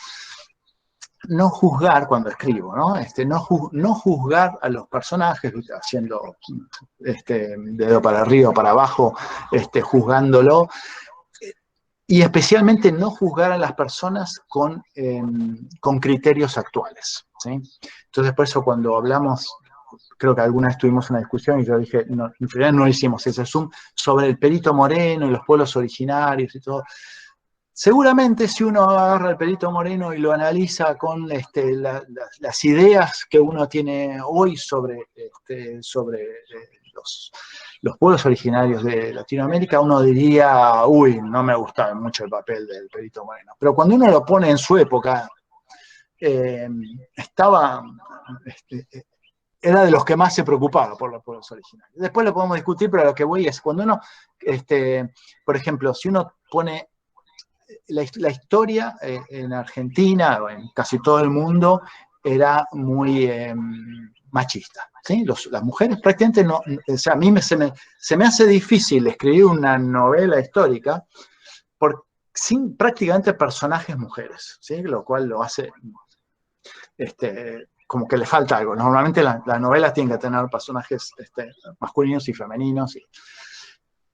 no juzgar cuando escribo, ¿no? No juzgar a los personajes, haciendo dedo para arriba o para abajo, juzgándolo, y especialmente no juzgar a las personas con criterios actuales, ¿sí? Entonces, por eso cuando hablamos, creo que alguna vez tuvimos una discusión y yo dije, no, en realidad no hicimos ese Zoom, sobre el Perito Moreno y los pueblos originarios y todo. Seguramente si uno agarra el Perito Moreno y lo analiza con las ideas que uno tiene hoy sobre los pueblos originarios de Latinoamérica, uno diría, uy, no me gustaba mucho el papel del Perito Moreno. Pero cuando uno lo pone en su época, era de los que más se preocupaba por los pueblos originarios. Después lo podemos discutir, pero a lo que voy es, cuando uno, por ejemplo, si uno pone la historia en Argentina, o en casi todo el mundo, era muy machista, ¿sí? Las mujeres prácticamente no, o sea, a mí se me hace difícil escribir una novela histórica sin prácticamente personajes mujeres, ¿sí? Lo cual lo hace como que le falta algo. Normalmente las novelas tienen que tener personajes masculinos y femeninos.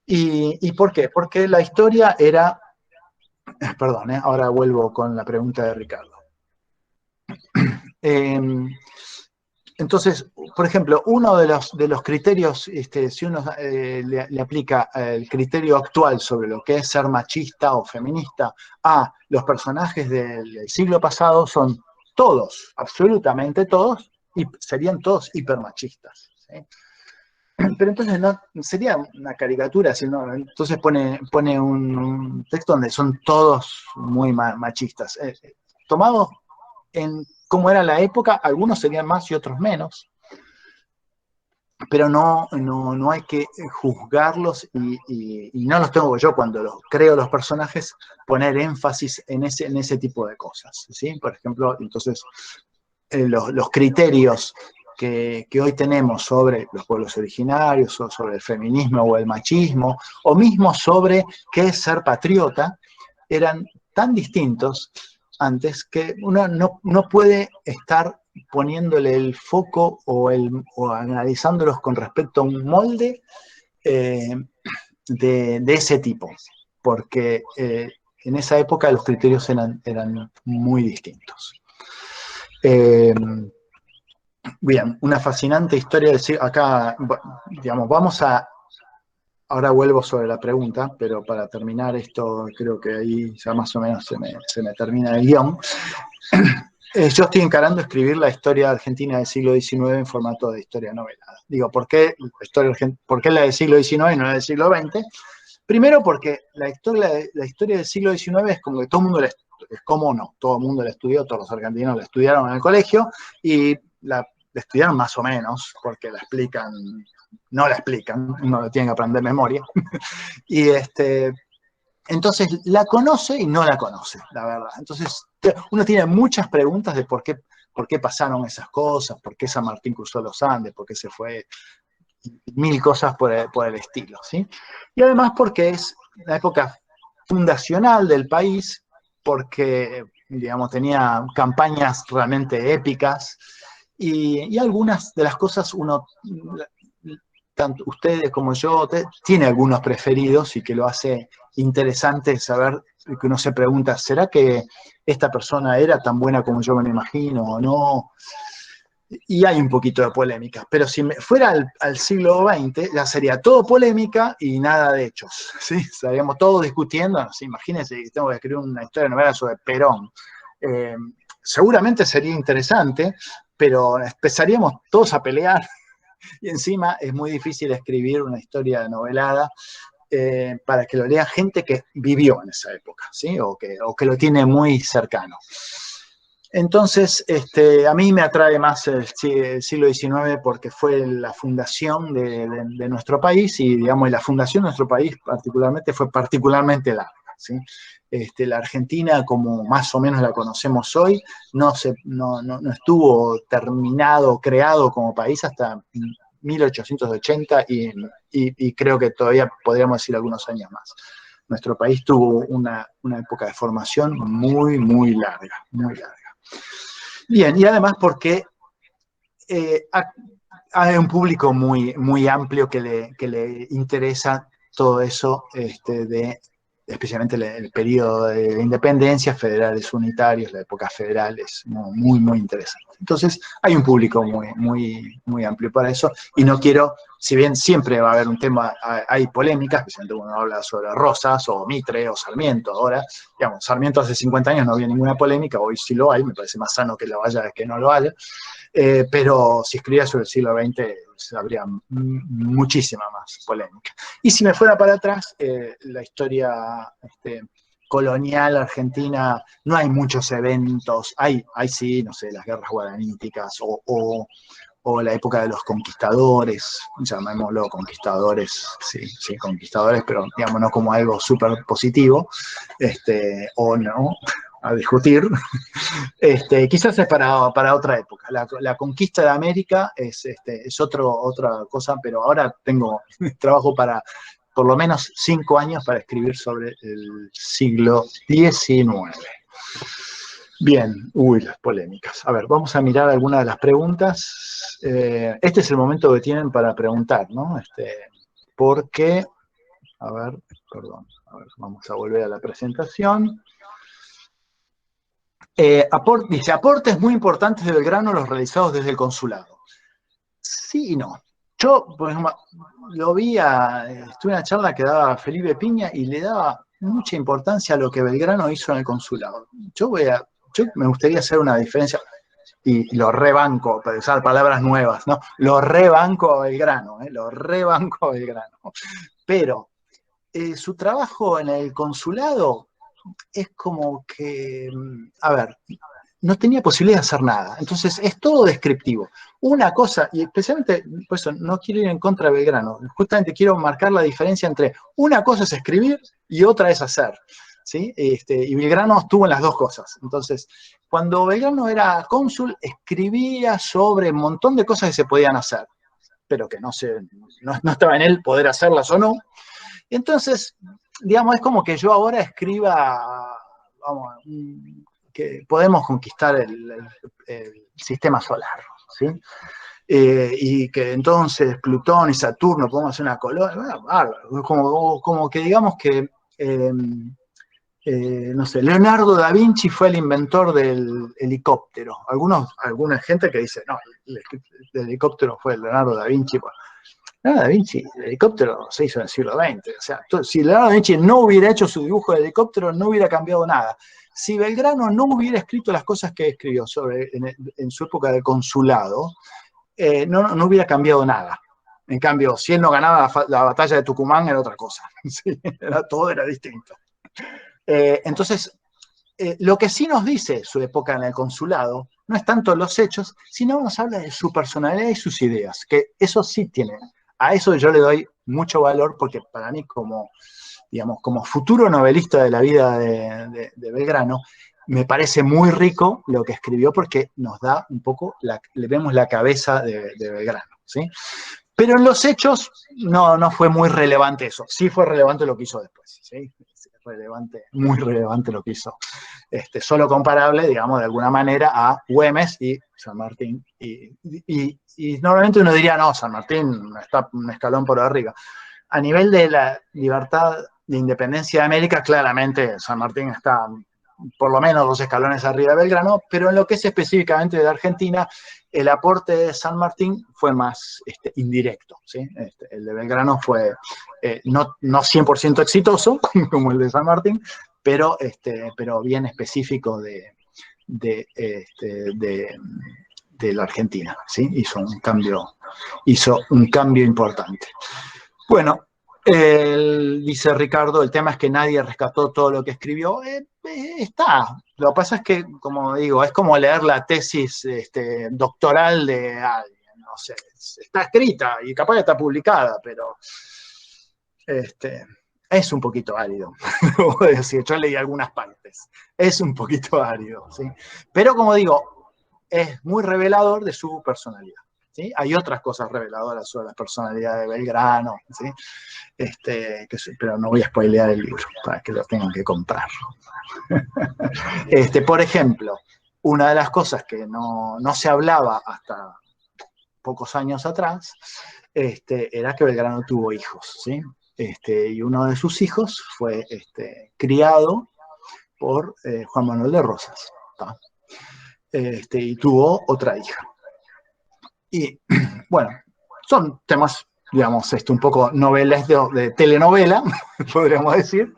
¿Y por qué? Porque la historia era... Perdón, ahora vuelvo con la pregunta de Ricardo. Entonces, por ejemplo, uno de los criterios, si uno le aplica el criterio actual sobre lo que es ser machista o feminista a los personajes del siglo pasado, son todos, absolutamente todos, y serían todos hipermachistas, ¿sí? Pero entonces no sería una caricatura, sino entonces pone un texto donde son todos muy machistas. Tomado en cómo era la época, algunos serían más y otros menos, pero no hay que juzgarlos y no los tengo yo cuando creo los personajes, poner énfasis en ese tipo de cosas, ¿sí? Por ejemplo, entonces, los criterios que hoy tenemos sobre los pueblos originarios, o sobre el feminismo o el machismo, o mismo sobre qué es ser patriota, eran tan distintos antes que uno no puede estar poniéndole el foco o analizándolos con respecto a un molde de ese tipo, porque en esa época los criterios eran muy distintos. Bien, una fascinante historia de acá, digamos, ahora vuelvo sobre la pregunta, pero para terminar esto, creo que ahí ya más o menos se me termina el guión. Yo estoy encarando escribir la historia argentina del siglo XIX en formato de historia novelada. Digo, ¿por qué la del siglo XIX y no la del siglo XX? Primero porque la historia del siglo XIX es como que todo el mundo todo el mundo la estudió, todos los argentinos la estudiaron en el colegio y la estudiaron más o menos, porque no la explican, uno la tiene que aprender de memoria. Y entonces la conoce y no la conoce, la verdad. Entonces uno tiene muchas preguntas de por qué pasaron esas cosas, por qué San Martín cruzó los Andes, por qué se fue, mil cosas por el estilo, ¿sí? Y además porque es la época fundacional del país, porque, digamos, tenía campañas realmente épicas, y algunas de las cosas tanto ustedes como yo, tiene algunos preferidos y que lo hace interesante saber, que uno se pregunta, ¿será que esta persona era tan buena como yo me lo imagino o no? Y hay un poquito de polémica, pero si fuera al siglo XX, ya sería todo polémica y nada de hechos, ¿sí? Estaríamos todos discutiendo, ¿sí? Imagínense que tengo que escribir una historia de novela sobre Perón. Seguramente sería interesante, pero empezaríamos todos a pelear y encima es muy difícil escribir una historia novelada para que lo lea gente que vivió en esa época, ¿sí? O que lo tiene muy cercano. Entonces, a mí me atrae más el siglo XIX porque fue la fundación de nuestro país y, digamos, la fundación de nuestro país particularmente fue particularmente larga, ¿sí? La Argentina, como más o menos la conocemos hoy, no estuvo terminado, creado como país hasta 1880 y creo que todavía podríamos decir algunos años más. Nuestro país tuvo una época de formación muy, muy larga, muy larga. Bien, y además porque hay un público muy, muy amplio que le interesa todo eso, especialmente el periodo de independencia, federales unitarios, la época federal es muy, muy interesante. Entonces, hay un público muy, muy, muy amplio para eso, y no quiero, si bien siempre va a haber un tema, hay polémicas, especialmente cuando uno habla sobre Rosas, o Mitre, o Sarmiento, ahora, digamos, Sarmiento hace 50 años no había ninguna polémica, hoy sí lo hay, me parece más sano que lo haya que no lo haya, pero si escribía sobre el siglo XX habría muchísima más polémica. Y si me fuera para atrás, la historia colonial argentina, no hay muchos eventos, hay sí, no sé, las guerras guaraníticas o la época de los conquistadores, llamémoslo conquistadores, sí, conquistadores, pero digamos no como algo súper positivo, o no, a discutir. Quizás es para otra época. La conquista de América es otra cosa, pero ahora tengo trabajo para por lo menos 5 años para escribir sobre el siglo XIX. Bien, uy, las polémicas. A ver, vamos a mirar algunas de las preguntas. Este es el momento que tienen para preguntar, ¿no? Porque, a ver, perdón, a ver, vamos a volver a la presentación. Dice, aportes muy importantes de Belgrano los realizados desde el consulado. Sí y no. Yo, por ejemplo, estuve en una charla que daba Felipe Piña y le daba mucha importancia a lo que Belgrano hizo en el consulado. Yo me gustaría hacer una diferencia, y lo rebanco, para usar palabras nuevas, ¿no? Lo rebanco a Belgrano, lo rebanco a Belgrano. Pero su trabajo en el consulado es como que, a ver, no tenía posibilidad de hacer nada. Entonces, es todo descriptivo. Una cosa, y especialmente, por eso no quiero ir en contra de Belgrano, justamente quiero marcar la diferencia entre una cosa es escribir y otra es hacer. ¿Sí? Y Belgrano estuvo en las dos cosas. Entonces, cuando Belgrano era cónsul, escribía sobre un montón de cosas que se podían hacer, pero que no estaba en él poder hacerlas o no. Y entonces, digamos, es como que yo ahora escriba, vamos, que podemos conquistar el sistema solar, ¿sí? Y que entonces Plutón y Saturno podemos hacer una colonia, como que digamos que, no sé, Leonardo da Vinci fue el inventor del helicóptero. Alguna gente que dice, no, el helicóptero fue Leonardo da Vinci. Leonardo da Vinci, el helicóptero se hizo en el siglo XX. O sea, si Leonardo da Vinci no hubiera hecho su dibujo de helicóptero, no hubiera cambiado nada. Si Belgrano no hubiera escrito las cosas que escribió en su época de consulado, no hubiera cambiado nada. En cambio, si él no ganaba la batalla de Tucumán, era otra cosa. ¿Sí? Todo era distinto. Entonces, lo que sí nos dice su época en el consulado no es tanto los hechos, sino nos habla de su personalidad y sus ideas, que eso sí tiene. A eso yo le doy mucho valor porque para mí digamos, como futuro novelista de la vida de Belgrano, me parece muy rico lo que escribió porque nos da un poco, le vemos la cabeza de Belgrano, ¿sí? Pero en los hechos no fue muy relevante eso. Sí fue relevante lo que hizo después, ¿sí? Relevante, muy relevante lo que hizo. Solo comparable, digamos, de alguna manera a Güemes y San Martín. Y normalmente uno diría, no, San Martín está un escalón por arriba. A nivel de la libertad de independencia de América, claramente San Martín está por lo menos 2 escalones arriba de Belgrano, pero en lo que es específicamente de Argentina, el aporte de San Martín fue más indirecto, ¿sí? El de Belgrano fue no 100% exitoso, como el de San Martín, pero bien específico de la Argentina, ¿sí? Hizo un cambio importante. Bueno, dice Ricardo, el tema es que nadie rescató todo lo que escribió. Está. Lo que pasa es que, como digo, es como leer la tesis doctoral de alguien. No sé, está escrita y capaz está publicada, pero es un poquito árido. Debo decir, yo leí algunas partes. Es un poquito árido, ¿sí? Pero como digo, es muy revelador de su personalidad. ¿Sí? Hay otras cosas reveladoras sobre la personalidad de Belgrano, ¿sí? Pero no voy a spoilear el libro para que lo tengan que comprar. Por ejemplo, una de las cosas que no se hablaba hasta pocos años atrás era que Belgrano tuvo hijos, ¿sí? Y uno de sus hijos fue criado por Juan Manuel de Rosas, ¿tá? Y tuvo otra hija. Y bueno, son temas, digamos, un poco novelas de telenovela, podríamos decir.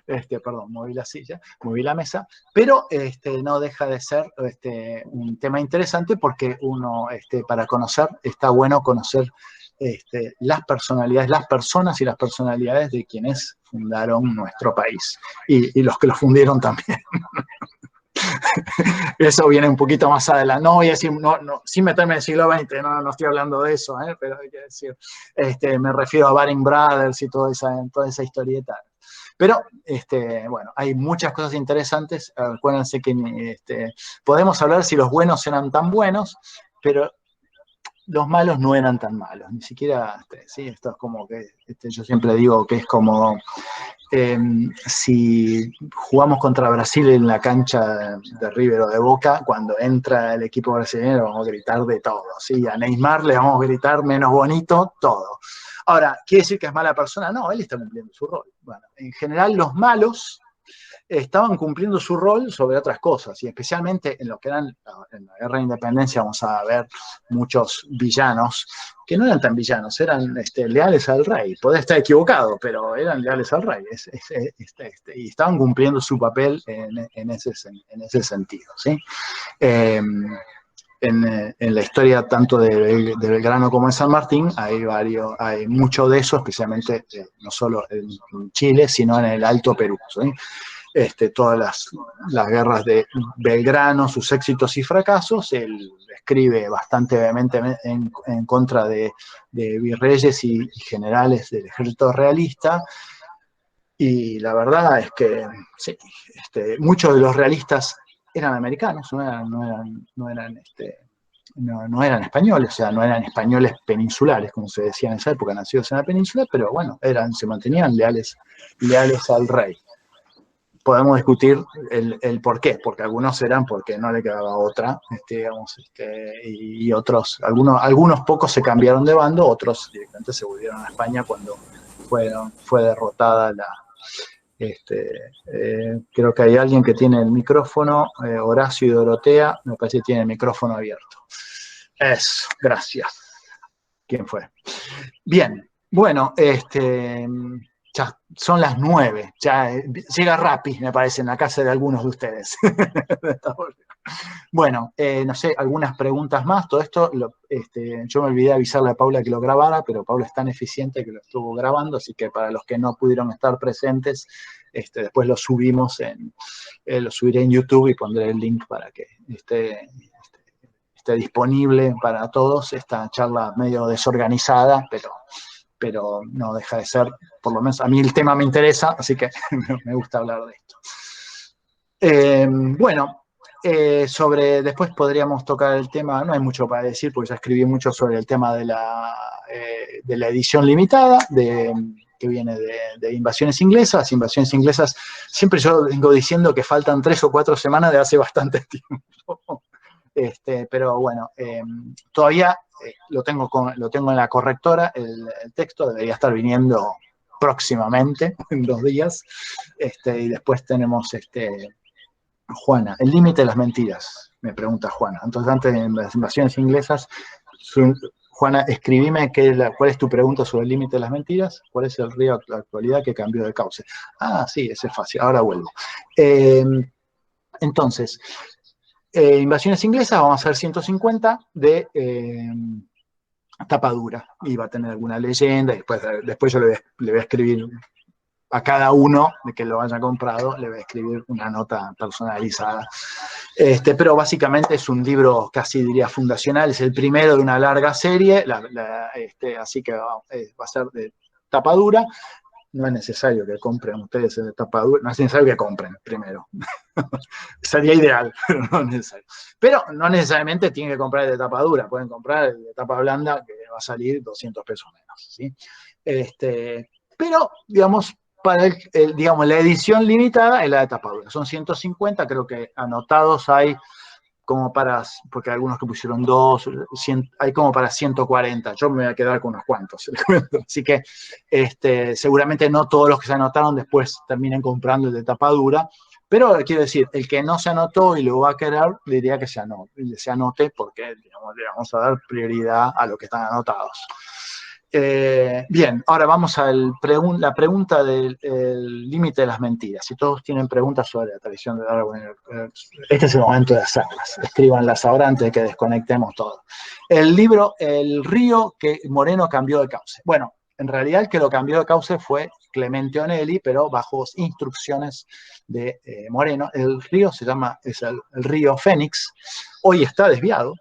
Perdón, moví la silla, moví la mesa, pero no deja de ser un tema interesante porque uno, para conocer, está bueno conocer las personalidades, las personas y las personalidades de quienes fundaron nuestro país y los que lo fundieron también. Eso viene un poquito más adelante. No voy a decir, sin meterme en el siglo XX, no estoy hablando de eso, pero hay que decir, me refiero a Baring Brothers y toda esa historieta. Pero, bueno, hay muchas cosas interesantes. Acuérdense que podemos hablar si los buenos eran tan buenos, pero los malos no eran tan malos, ni siquiera, sí, esto es como que, yo siempre digo que es como si jugamos contra Brasil en la cancha de River o de Boca, cuando entra el equipo brasileño vamos a gritar de todo, ¿sí? A Neymar le vamos a gritar menos bonito, todo. Ahora, ¿quiere decir que es mala persona? No, él está cumpliendo su rol. Bueno, en general los malos estaban cumpliendo su rol sobre otras cosas, y especialmente en lo que eran, en la Guerra de Independencia vamos a ver muchos villanos, que no eran tan villanos, eran leales al rey. Podés estar equivocado, pero eran leales al rey, y estaban cumpliendo su papel en ese sentido, ¿sí? Eh, en la historia tanto de Belgrano como de San Martín hay mucho de eso, especialmente no solo en Chile, sino en el Alto Perú, ¿sí? Todas las guerras de Belgrano, sus éxitos y fracasos, él escribe bastante vehemente en contra de virreyes y generales del ejército realista, y la verdad es que sí, muchos de los realistas eran americanos, no eran españoles, o sea, no eran españoles peninsulares, como se decía en esa época, nacidos en la península, pero bueno, se mantenían leales al rey. Podemos discutir el por qué, porque algunos eran porque no le quedaba otra, digamos, y otros, algunos pocos se cambiaron de bando, otros directamente se volvieron a España cuando fue derrotada creo que hay alguien que tiene el micrófono, Horacio y Dorotea, me parece que tiene el micrófono abierto. Eso, gracias. ¿Quién fue? Bien, bueno, ya son las 9, ya llega Rappi, me parece, en la casa de algunos de ustedes. Bueno, no sé, algunas preguntas más. Todo esto, yo me olvidé avisarle a Paula que lo grabara, pero Paula es tan eficiente que lo estuvo grabando, así que para los que no pudieron estar presentes, después lo subiré en YouTube y pondré el link para que esté disponible para todos. Esta charla medio desorganizada, pero no deja de ser, por lo menos a mí el tema me interesa, así que me gusta hablar de esto. Bueno, después podríamos tocar el tema, no hay mucho para decir porque ya escribí mucho sobre el tema de la edición limitada, que viene de Invasiones Inglesas. Invasiones Inglesas, siempre yo vengo diciendo que faltan 3 o 4 semanas de hace bastante tiempo. Pero bueno, todavía lo tengo en la correctora, el texto debería estar viniendo próximamente, en 2 días, y después tenemos Juana, el límite de las mentiras, me pregunta Juana. Entonces, antes de las Invasiones Inglesas, Juana, escribime cuál es tu pregunta sobre el límite de las mentiras, cuál es el río de la actualidad que cambió de cauce. Ah, sí, ese es fácil, ahora vuelvo. Entonces, Invasiones Inglesas, vamos a hacer 150 de tapa dura, y va a tener alguna leyenda, y después yo le voy a escribir a cada uno de que lo haya comprado, le voy a escribir una nota personalizada. Pero básicamente es un libro, casi diría fundacional, es el primero de una larga serie, así que va a ser de tapa dura. No es necesario que compren ustedes el de tapa dura, no es necesario que compren primero. Sería ideal, pero no es necesario. Pero no necesariamente tienen que comprar el de tapa dura, pueden comprar el de tapa blanda, que va a salir 200 pesos menos, ¿sí? Pero, digamos, para digamos, la edición limitada es la de tapa dura. Son 150, creo que anotados hay como porque hay algunos que pusieron 2, hay como para 140. Yo me voy a quedar con unos cuantos. Así que seguramente no todos los que se anotaron después terminen comprando el de tapa dura, pero quiero decir, el que no se anotó y lo va a querer, le diría que se anote porque, digamos, le vamos a dar prioridad a los que están anotados. Bien, ahora vamos a la pregunta del límite de las mentiras. Si todos tienen preguntas sobre la tradición de Darwin, este es el momento de hacerlas. Escríbanlas ahora antes de que desconectemos todo. El libro El río que Moreno cambió de cauce. Bueno, en realidad el que lo cambió de cauce fue Clemente Onelli, pero bajo instrucciones de Moreno. El río es el río Fénix. Hoy está desviado.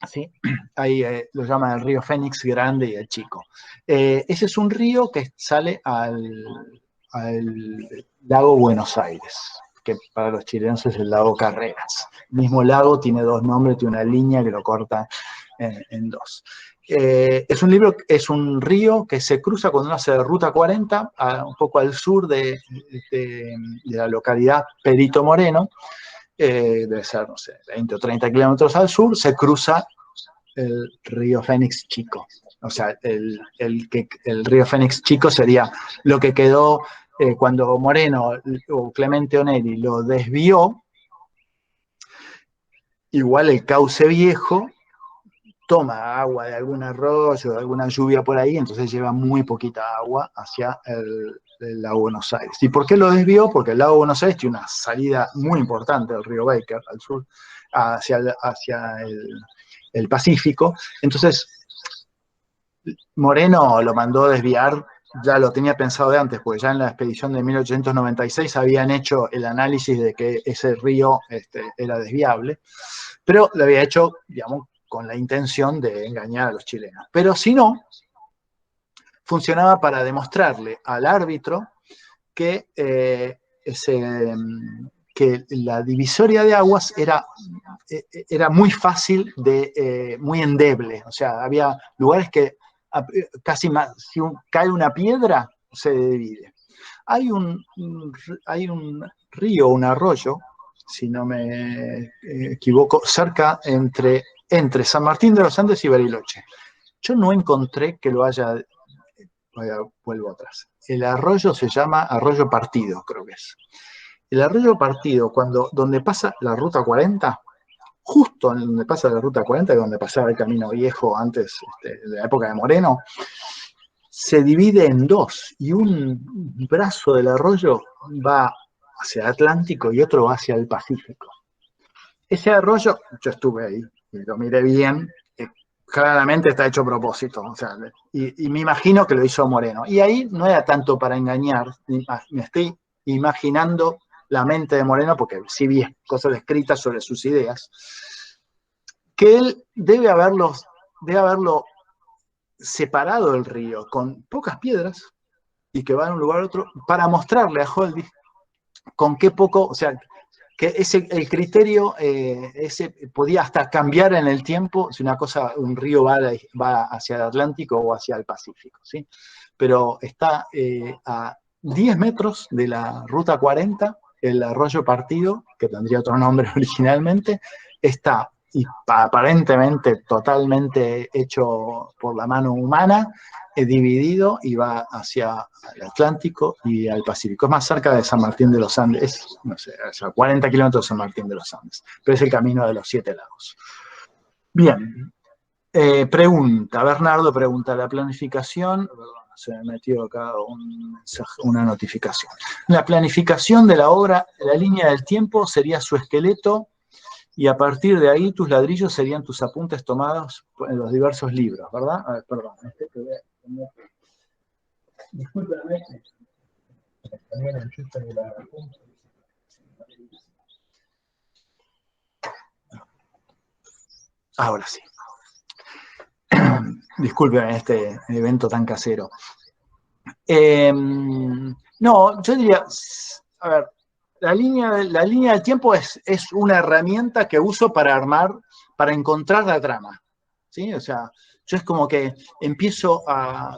¿Sí? Ahí lo llaman el río Fénix Grande y el Chico. Ese es un río que sale al lago Buenos Aires, que para los chilenos es el lago Carreras. El mismo lago tiene 2 nombres, tiene una línea que lo corta en dos. Es un río que se cruza cuando uno hace Ruta 40, un poco al sur de la localidad Perito Moreno, debe ser, no sé, 20 o 30 kilómetros al sur, se cruza el río Fénix Chico. O sea, el río Fénix Chico sería lo que quedó cuando Moreno o Clemente Onelli lo desvió. Igual el cauce viejo toma agua de algún arroyo, de alguna lluvia por ahí, entonces lleva muy poquita agua hacia el lago Buenos Aires. ¿Y por qué lo desvió? Porque el lago Buenos Aires tiene una salida muy importante del río Baker al sur, hacia el Pacífico. Entonces, Moreno lo mandó desviar, ya lo tenía pensado de antes, porque ya en la expedición de 1896 habían hecho el análisis de que ese río era desviable, pero lo había hecho, digamos, con la intención de engañar a los chilenos. Pero si no, funcionaba para demostrarle al árbitro que, que la divisoria de aguas era muy fácil, muy endeble. O sea, había lugares que casi más, si cae una piedra, se divide. Hay un río, un arroyo, si no me equivoco, cerca entre San Martín de los Andes y Bariloche. Yo no encontré que lo haya, vuelvo atrás. El arroyo se llama Arroyo Partido, creo que es. El Arroyo Partido, donde pasa la Ruta 40, justo donde pasa la Ruta 40, donde pasaba el Camino Viejo antes de la época de Moreno, se divide en dos, y un brazo del arroyo va hacia el Atlántico y otro va hacia el Pacífico. Ese arroyo, yo estuve ahí y lo miré bien, claramente está hecho a propósito, o sea, y me imagino que lo hizo Moreno. Y ahí no era tanto para engañar, me estoy imaginando la mente de Moreno, porque sí vi cosas escritas sobre sus ideas, que él debe haberlo separado del río con pocas piedras y que va de un lugar a otro para mostrarle a Holdig con qué poco, o sea, que el criterio ese podía hasta cambiar en el tiempo si un río va hacia el Atlántico o hacia el Pacífico, ¿sí? Pero está a 10 metros de la Ruta 40, el Arroyo Partido, que tendría otro nombre originalmente, está aparentemente totalmente hecho por la mano humana, dividido, y va hacia el Atlántico y al Pacífico. Es más cerca de San Martín de los Andes, no sé, a 40 kilómetros de San Martín de los Andes, pero es el camino de los 7 lagos. Bien, Bernardo pregunta, la planificación, se me metió acá una notificación. La planificación de la obra, la línea del tiempo sería su esqueleto, y a partir de ahí tus ladrillos serían tus apuntes tomados en los diversos libros, ¿verdad? A ver, perdón. Discúlpame. Ahora sí. Disculpen este evento tan casero. No, yo diría, a ver, la línea del tiempo es una herramienta que uso para encontrar la trama, ¿sí? O sea, yo es como que empiezo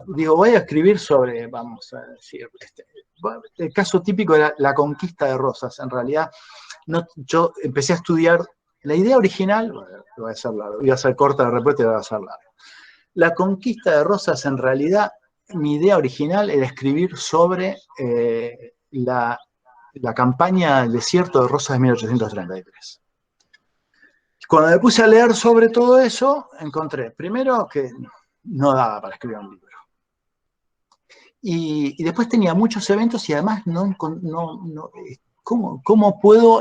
voy a escribir sobre, vamos a decir, el caso típico era la conquista de Rosas. En realidad, yo empecé a estudiar la idea original, voy a hacer corta de repente y voy a hacer larga. La conquista de Rosas, en realidad, mi idea original era escribir sobre la campaña del desierto de Rosas de 1833. Cuando me puse a leer sobre todo eso, encontré, primero, que no daba para escribir un libro. Y después tenía muchos eventos y además ¿cómo puedo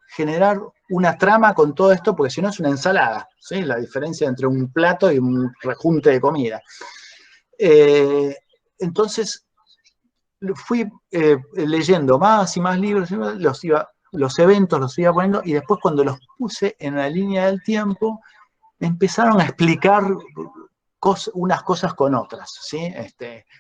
generar una trama con todo esto? Porque si no es una ensalada, ¿sí? La diferencia entre un plato y un rejunte de comida. Entonces, fui leyendo más y más libros, los eventos los iba poniendo, y después cuando los puse en la línea del tiempo, empezaron a explicar unas cosas con otras, ¿sí?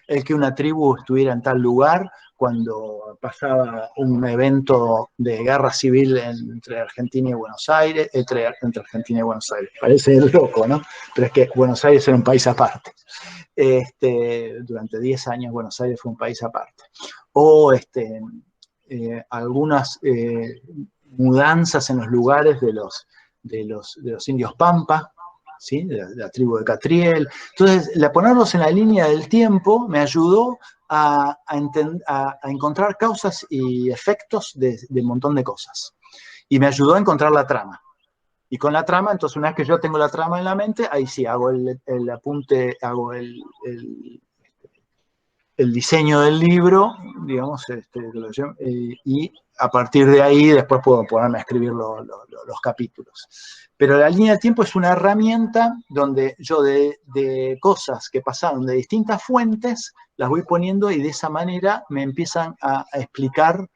El que una tribu estuviera en tal lugar cuando pasaba un evento de guerra civil entre Argentina y Buenos Aires, entre Argentina y Buenos Aires. Parece loco, ¿no? Pero es que Buenos Aires era un país aparte. Durante 10 años Buenos Aires fue un país aparte. O algunas mudanzas en los lugares de los indios Pampa, ¿sí? De la tribu de Catriel. Entonces, ponerlos en la línea del tiempo me ayudó a encontrar causas y efectos de un montón de cosas. Y me ayudó a encontrar la trama. Y con la trama, entonces una vez que yo tengo la trama en la mente, ahí sí hago el apunte, hago el diseño del libro, digamos, y a partir de ahí después puedo ponerme a escribir los capítulos. Pero la línea de tiempo es una herramienta donde yo de cosas que pasaron de distintas fuentes, las voy poniendo y de esa manera me empiezan a explicar,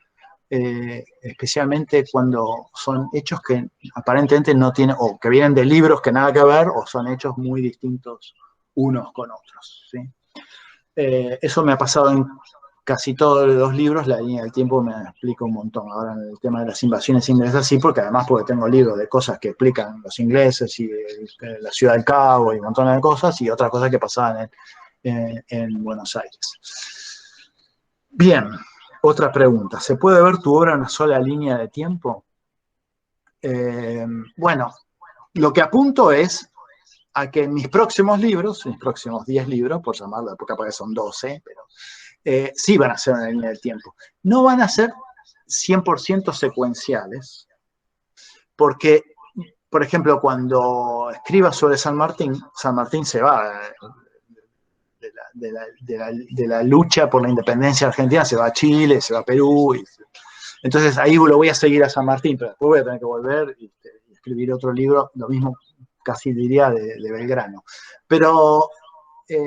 especialmente cuando son hechos que aparentemente no tienen, o que vienen de libros que nada que ver, o son hechos muy distintos unos con otros, ¿sí? Eso me ha pasado en casi todos los libros, la línea del tiempo me explica un montón. Ahora en el tema de las invasiones inglesas sí, porque tengo libros de cosas que explican los ingleses y la ciudad del Cabo y un montón de cosas, y otras cosas que pasaban en Buenos Aires. Bien, otra pregunta. ¿Se puede ver tu obra en una sola línea de tiempo? Bueno, lo que apunto es a que en mis próximos libros, mis próximos 10 libros, por llamarlo, porque capaz que son 12, pero sí van a ser una línea del tiempo. No van a ser 100% secuenciales, porque, por ejemplo, cuando escriba sobre San Martín se va de la lucha por la independencia argentina, se va a Chile, se va a Perú, entonces ahí lo voy a seguir a San Martín, pero después voy a tener que volver y escribir otro libro, lo mismo casi diría de Belgrano. Pero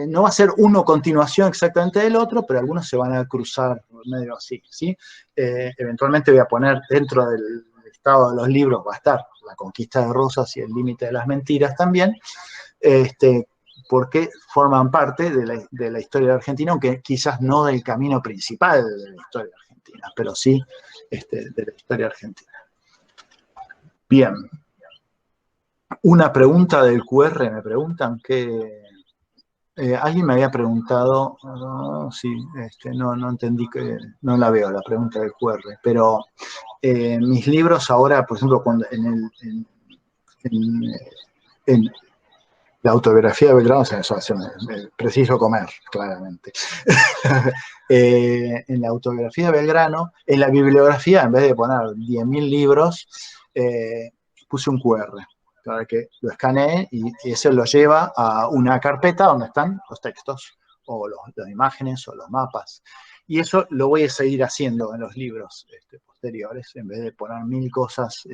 no va a ser uno continuación exactamente del otro, pero algunos se van a cruzar medio así, ¿sí? Eventualmente voy a poner dentro del listado de los libros, va a estar La conquista de Rosas y El límite de las mentiras también, porque forman parte de la historia de Argentina, aunque quizás no del camino principal de la historia argentina, pero sí de la historia argentina. Bien. Una pregunta del QR, me preguntan que alguien me había preguntado, sí, no entendí, no la veo la pregunta del QR, pero mis libros ahora, por ejemplo, cuando en la autobiografía de Belgrano, preciso comer, claramente. En la autobiografía de Belgrano, en la bibliografía, en vez de poner 10.000 libros, puse un QR para que lo escanee y eso lo lleva a una carpeta donde están los textos o las imágenes o los mapas. Y eso lo voy a seguir haciendo en los libros posteriores, en vez de poner 1000 cosas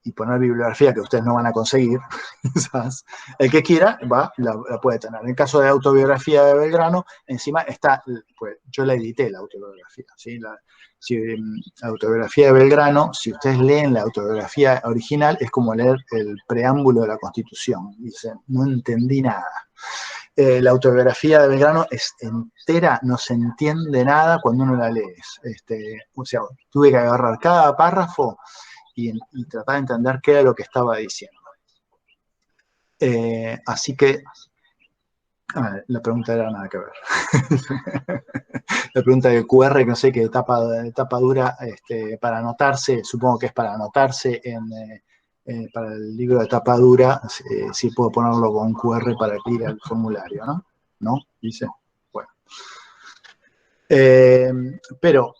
y poner bibliografía que ustedes no van a conseguir. El que quiera la puede tener. En el caso de autobiografía de Belgrano, encima está, pues yo la edité la autobiografía, ¿sí? La autobiografía de Belgrano, si ustedes leen la autobiografía original, es como leer el preámbulo de la Constitución. Dicen, no entendí nada. La autobiografía de Belgrano es entera, no se entiende nada cuando uno la lee. O sea, tuve que agarrar cada párrafo y tratar de entender qué era lo que estaba diciendo. Así que la pregunta era nada que ver. La pregunta del QR, que no sé qué tapa dura, para anotarse, supongo que es para anotarse para el libro de tapa dura, si puedo ponerlo con QR para ir al formulario, ¿no? ¿No? Dice, bueno. Pero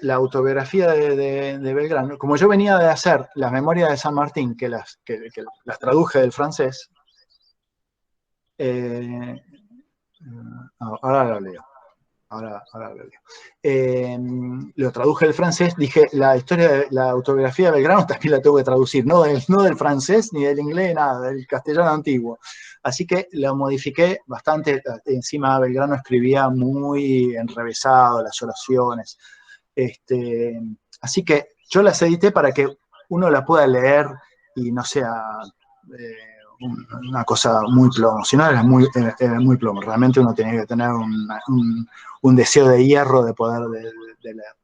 la autobiografía de Belgrano, como yo venía de hacer las memorias de San Martín, que las traduje del francés, ahora lo leo. Ahora lo leo. Lo traduje del francés, dije, la autobiografía de Belgrano también la tengo que traducir, no del francés, ni del inglés, nada, del castellano antiguo. Así que lo modifiqué bastante, encima Belgrano escribía muy enrevesado las oraciones. Así que yo las edité para que uno la pueda leer y no sea una cosa muy plomo, si no era muy plomo, realmente uno tenía que tener un deseo de hierro de poder de leer.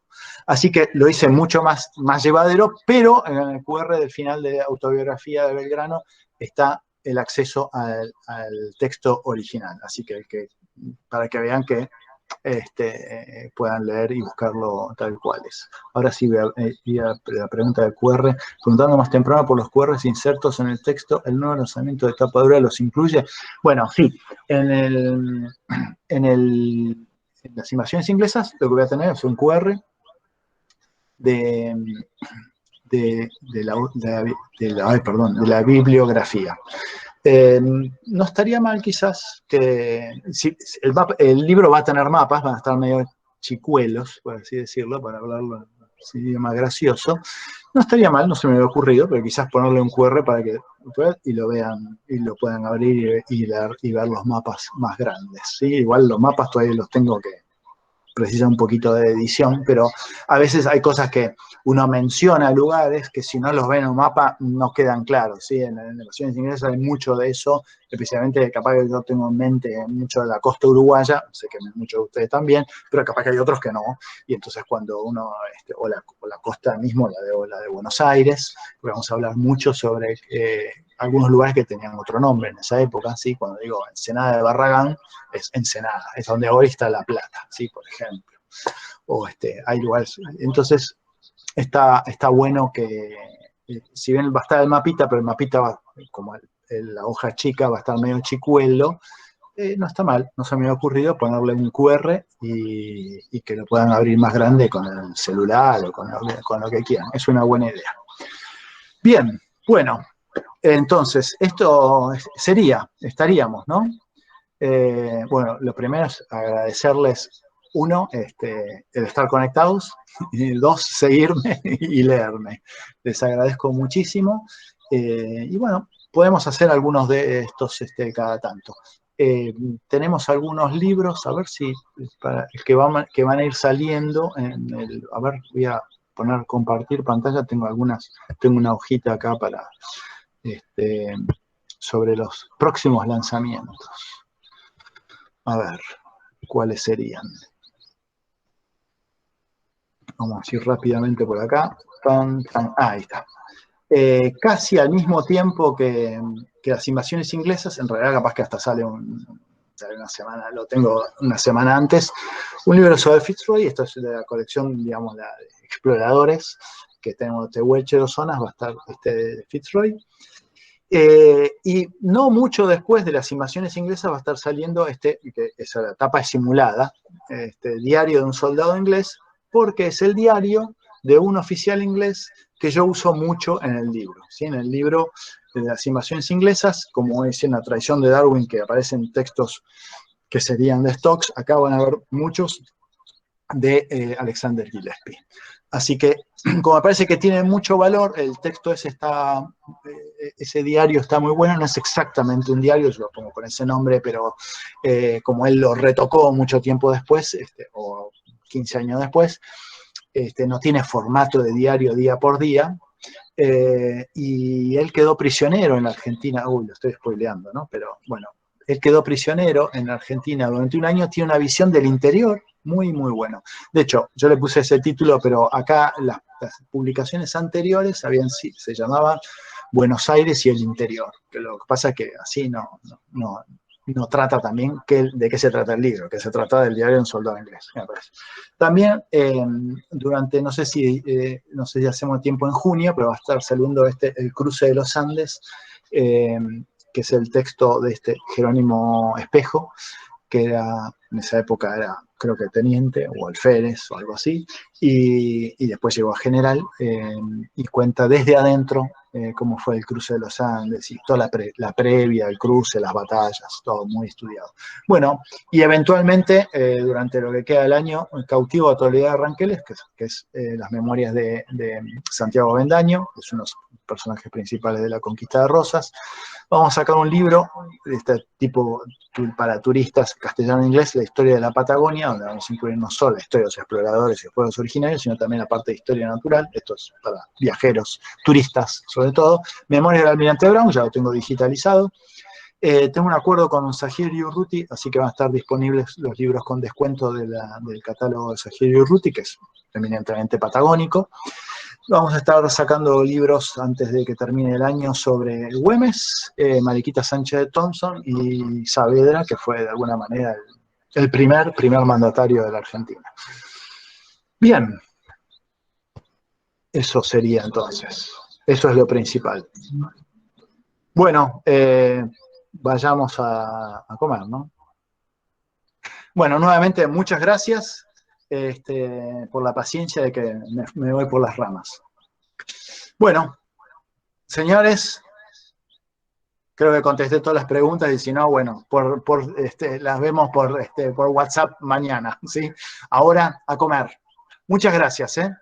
Así que lo hice mucho más llevadero, pero en el QR del final de Autobiografía de Belgrano está el acceso al texto original, así que para que vean que puedan leer y buscarlo tal cual es. Ahora sí voy a la pregunta del QR, preguntando más temprano por los QRs insertos en el texto, ¿el nuevo lanzamiento de tapa dura los incluye? Bueno, sí, en las imágenes inglesas lo que voy a tener es un QR de la bibliografía. No estaría mal quizás que si el libro va a tener mapas, van a estar medio chicuelos, por así decirlo, para hablarlo en idioma gracioso. No estaría mal, no se me había ocurrido, pero quizás ponerle un QR para que y lo vean y lo puedan abrir y leer y ver los mapas más grandes. ¿Sí? Igual los mapas todavía los tengo que precisa un poquito de edición, pero a veces hay cosas que uno menciona lugares que si no los ven en un mapa no quedan claros, ¿sí? En las versiones inglesas hay mucho de eso, especialmente capaz que yo tengo en mente mucho de la costa uruguaya, sé que muchos de ustedes también, pero capaz que hay otros que no, y entonces cuando uno, o la costa mismo, la de Buenos Aires, porque vamos a hablar mucho sobre algunos lugares que tenían otro nombre en esa época, ¿sí? Cuando digo Ensenada de Barragán, es Ensenada, es donde hoy está La Plata, ¿sí? Por ejemplo. O hay lugares. Entonces, está bueno que, si bien va a estar el mapita, pero el mapita va, como la hoja chica va a estar medio chicuelo, no está mal, no se me ha ocurrido ponerle un QR y que lo puedan abrir más grande con el celular o con lo que quieran. Es una buena idea. Bien, bueno, entonces, esto estaríamos, ¿no? Bueno, lo primero es agradecerles, uno, el estar conectados, y dos, seguirme y leerme. Les agradezco muchísimo. Y bueno, podemos hacer algunos de estos cada tanto. Tenemos algunos libros, a ver si para que van a ir saliendo. A ver, voy a poner compartir pantalla. Tengo una hojita acá para sobre los próximos lanzamientos. A ver, ¿cuáles serían? Vamos a ir rápidamente por acá. Ahí está. Casi al mismo tiempo que las invasiones inglesas, en realidad capaz que hasta sale una semana, lo tengo una semana antes, un libro sobre Fitzroy, esto es de la colección, digamos, de exploradores, que tenemos Tehuelche, 2 zonas, va a estar de Fitzroy. Y no mucho después de las invasiones inglesas va a estar saliendo que esa etapa es simulada, diario de un soldado inglés, porque es el diario de un oficial inglés que yo uso mucho en el libro. ¿Sí? En el libro de las invasiones inglesas, como es en la tradición de Darwin, que aparecen textos que serían de Stokes, acá van a haber muchos de Alexander Gillespie. Así que, como me parece que tiene mucho valor, el texto ese diario está muy bueno, no es exactamente un diario, yo lo pongo con ese nombre, pero como él lo retocó mucho tiempo después, o 15 años después, no tiene formato de diario día por día, y él quedó prisionero en la Argentina, lo estoy spoileando, ¿no? Pero bueno, él quedó prisionero en Argentina durante 1 año, tiene una visión del interior muy, muy bueno. De hecho, yo le puse ese título, pero acá las publicaciones anteriores se llamaban Buenos Aires y el interior. Que lo que pasa es que así no trata también de qué se trata el libro, que se trata del diario de un soldado inglés, me parece. También durante, no sé si hacemos tiempo en junio, pero va a estar saliendo el cruce de los Andes, que es el texto de Jerónimo Espejo, que en esa época era, creo que teniente o alférez o algo así, y después llegó a general, y cuenta desde adentro cómo fue el cruce de los Andes y toda la previa, el cruce, las batallas, todo muy estudiado. Bueno, y eventualmente, durante lo que queda del año, Cautivo a Toledo de Ranqueles, que es las memorias de Santiago Avendaño, que es uno de los personajes principales de la conquista de Rosas. Vamos a sacar un libro de este tipo para turistas castellano-inglés, la historia de la Patagonia, donde vamos a incluir no solo la historia de los exploradores y los pueblos originarios, sino también la parte de historia natural. Esto es para viajeros, turistas, sobre de todo. Memoria del Almirante Brown, ya lo tengo digitalizado. Tengo un acuerdo con Zahir Urruti, así que van a estar disponibles los libros con descuento del catálogo de Zahir Urruti, que es eminentemente patagónico. Vamos a estar sacando libros antes de que termine el año sobre Güemes, Mariquita Sánchez de Thompson y Saavedra, que fue de alguna manera el primer mandatario de la Argentina. Bien, eso sería entonces. Eso es lo principal. Bueno, vayamos a comer, ¿no? Bueno, nuevamente muchas gracias por la paciencia de que me voy por las ramas. Bueno, señores, creo que contesté todas las preguntas y si no, bueno, las vemos por WhatsApp mañana, ¿sí? Ahora a comer. Muchas gracias, ¿eh?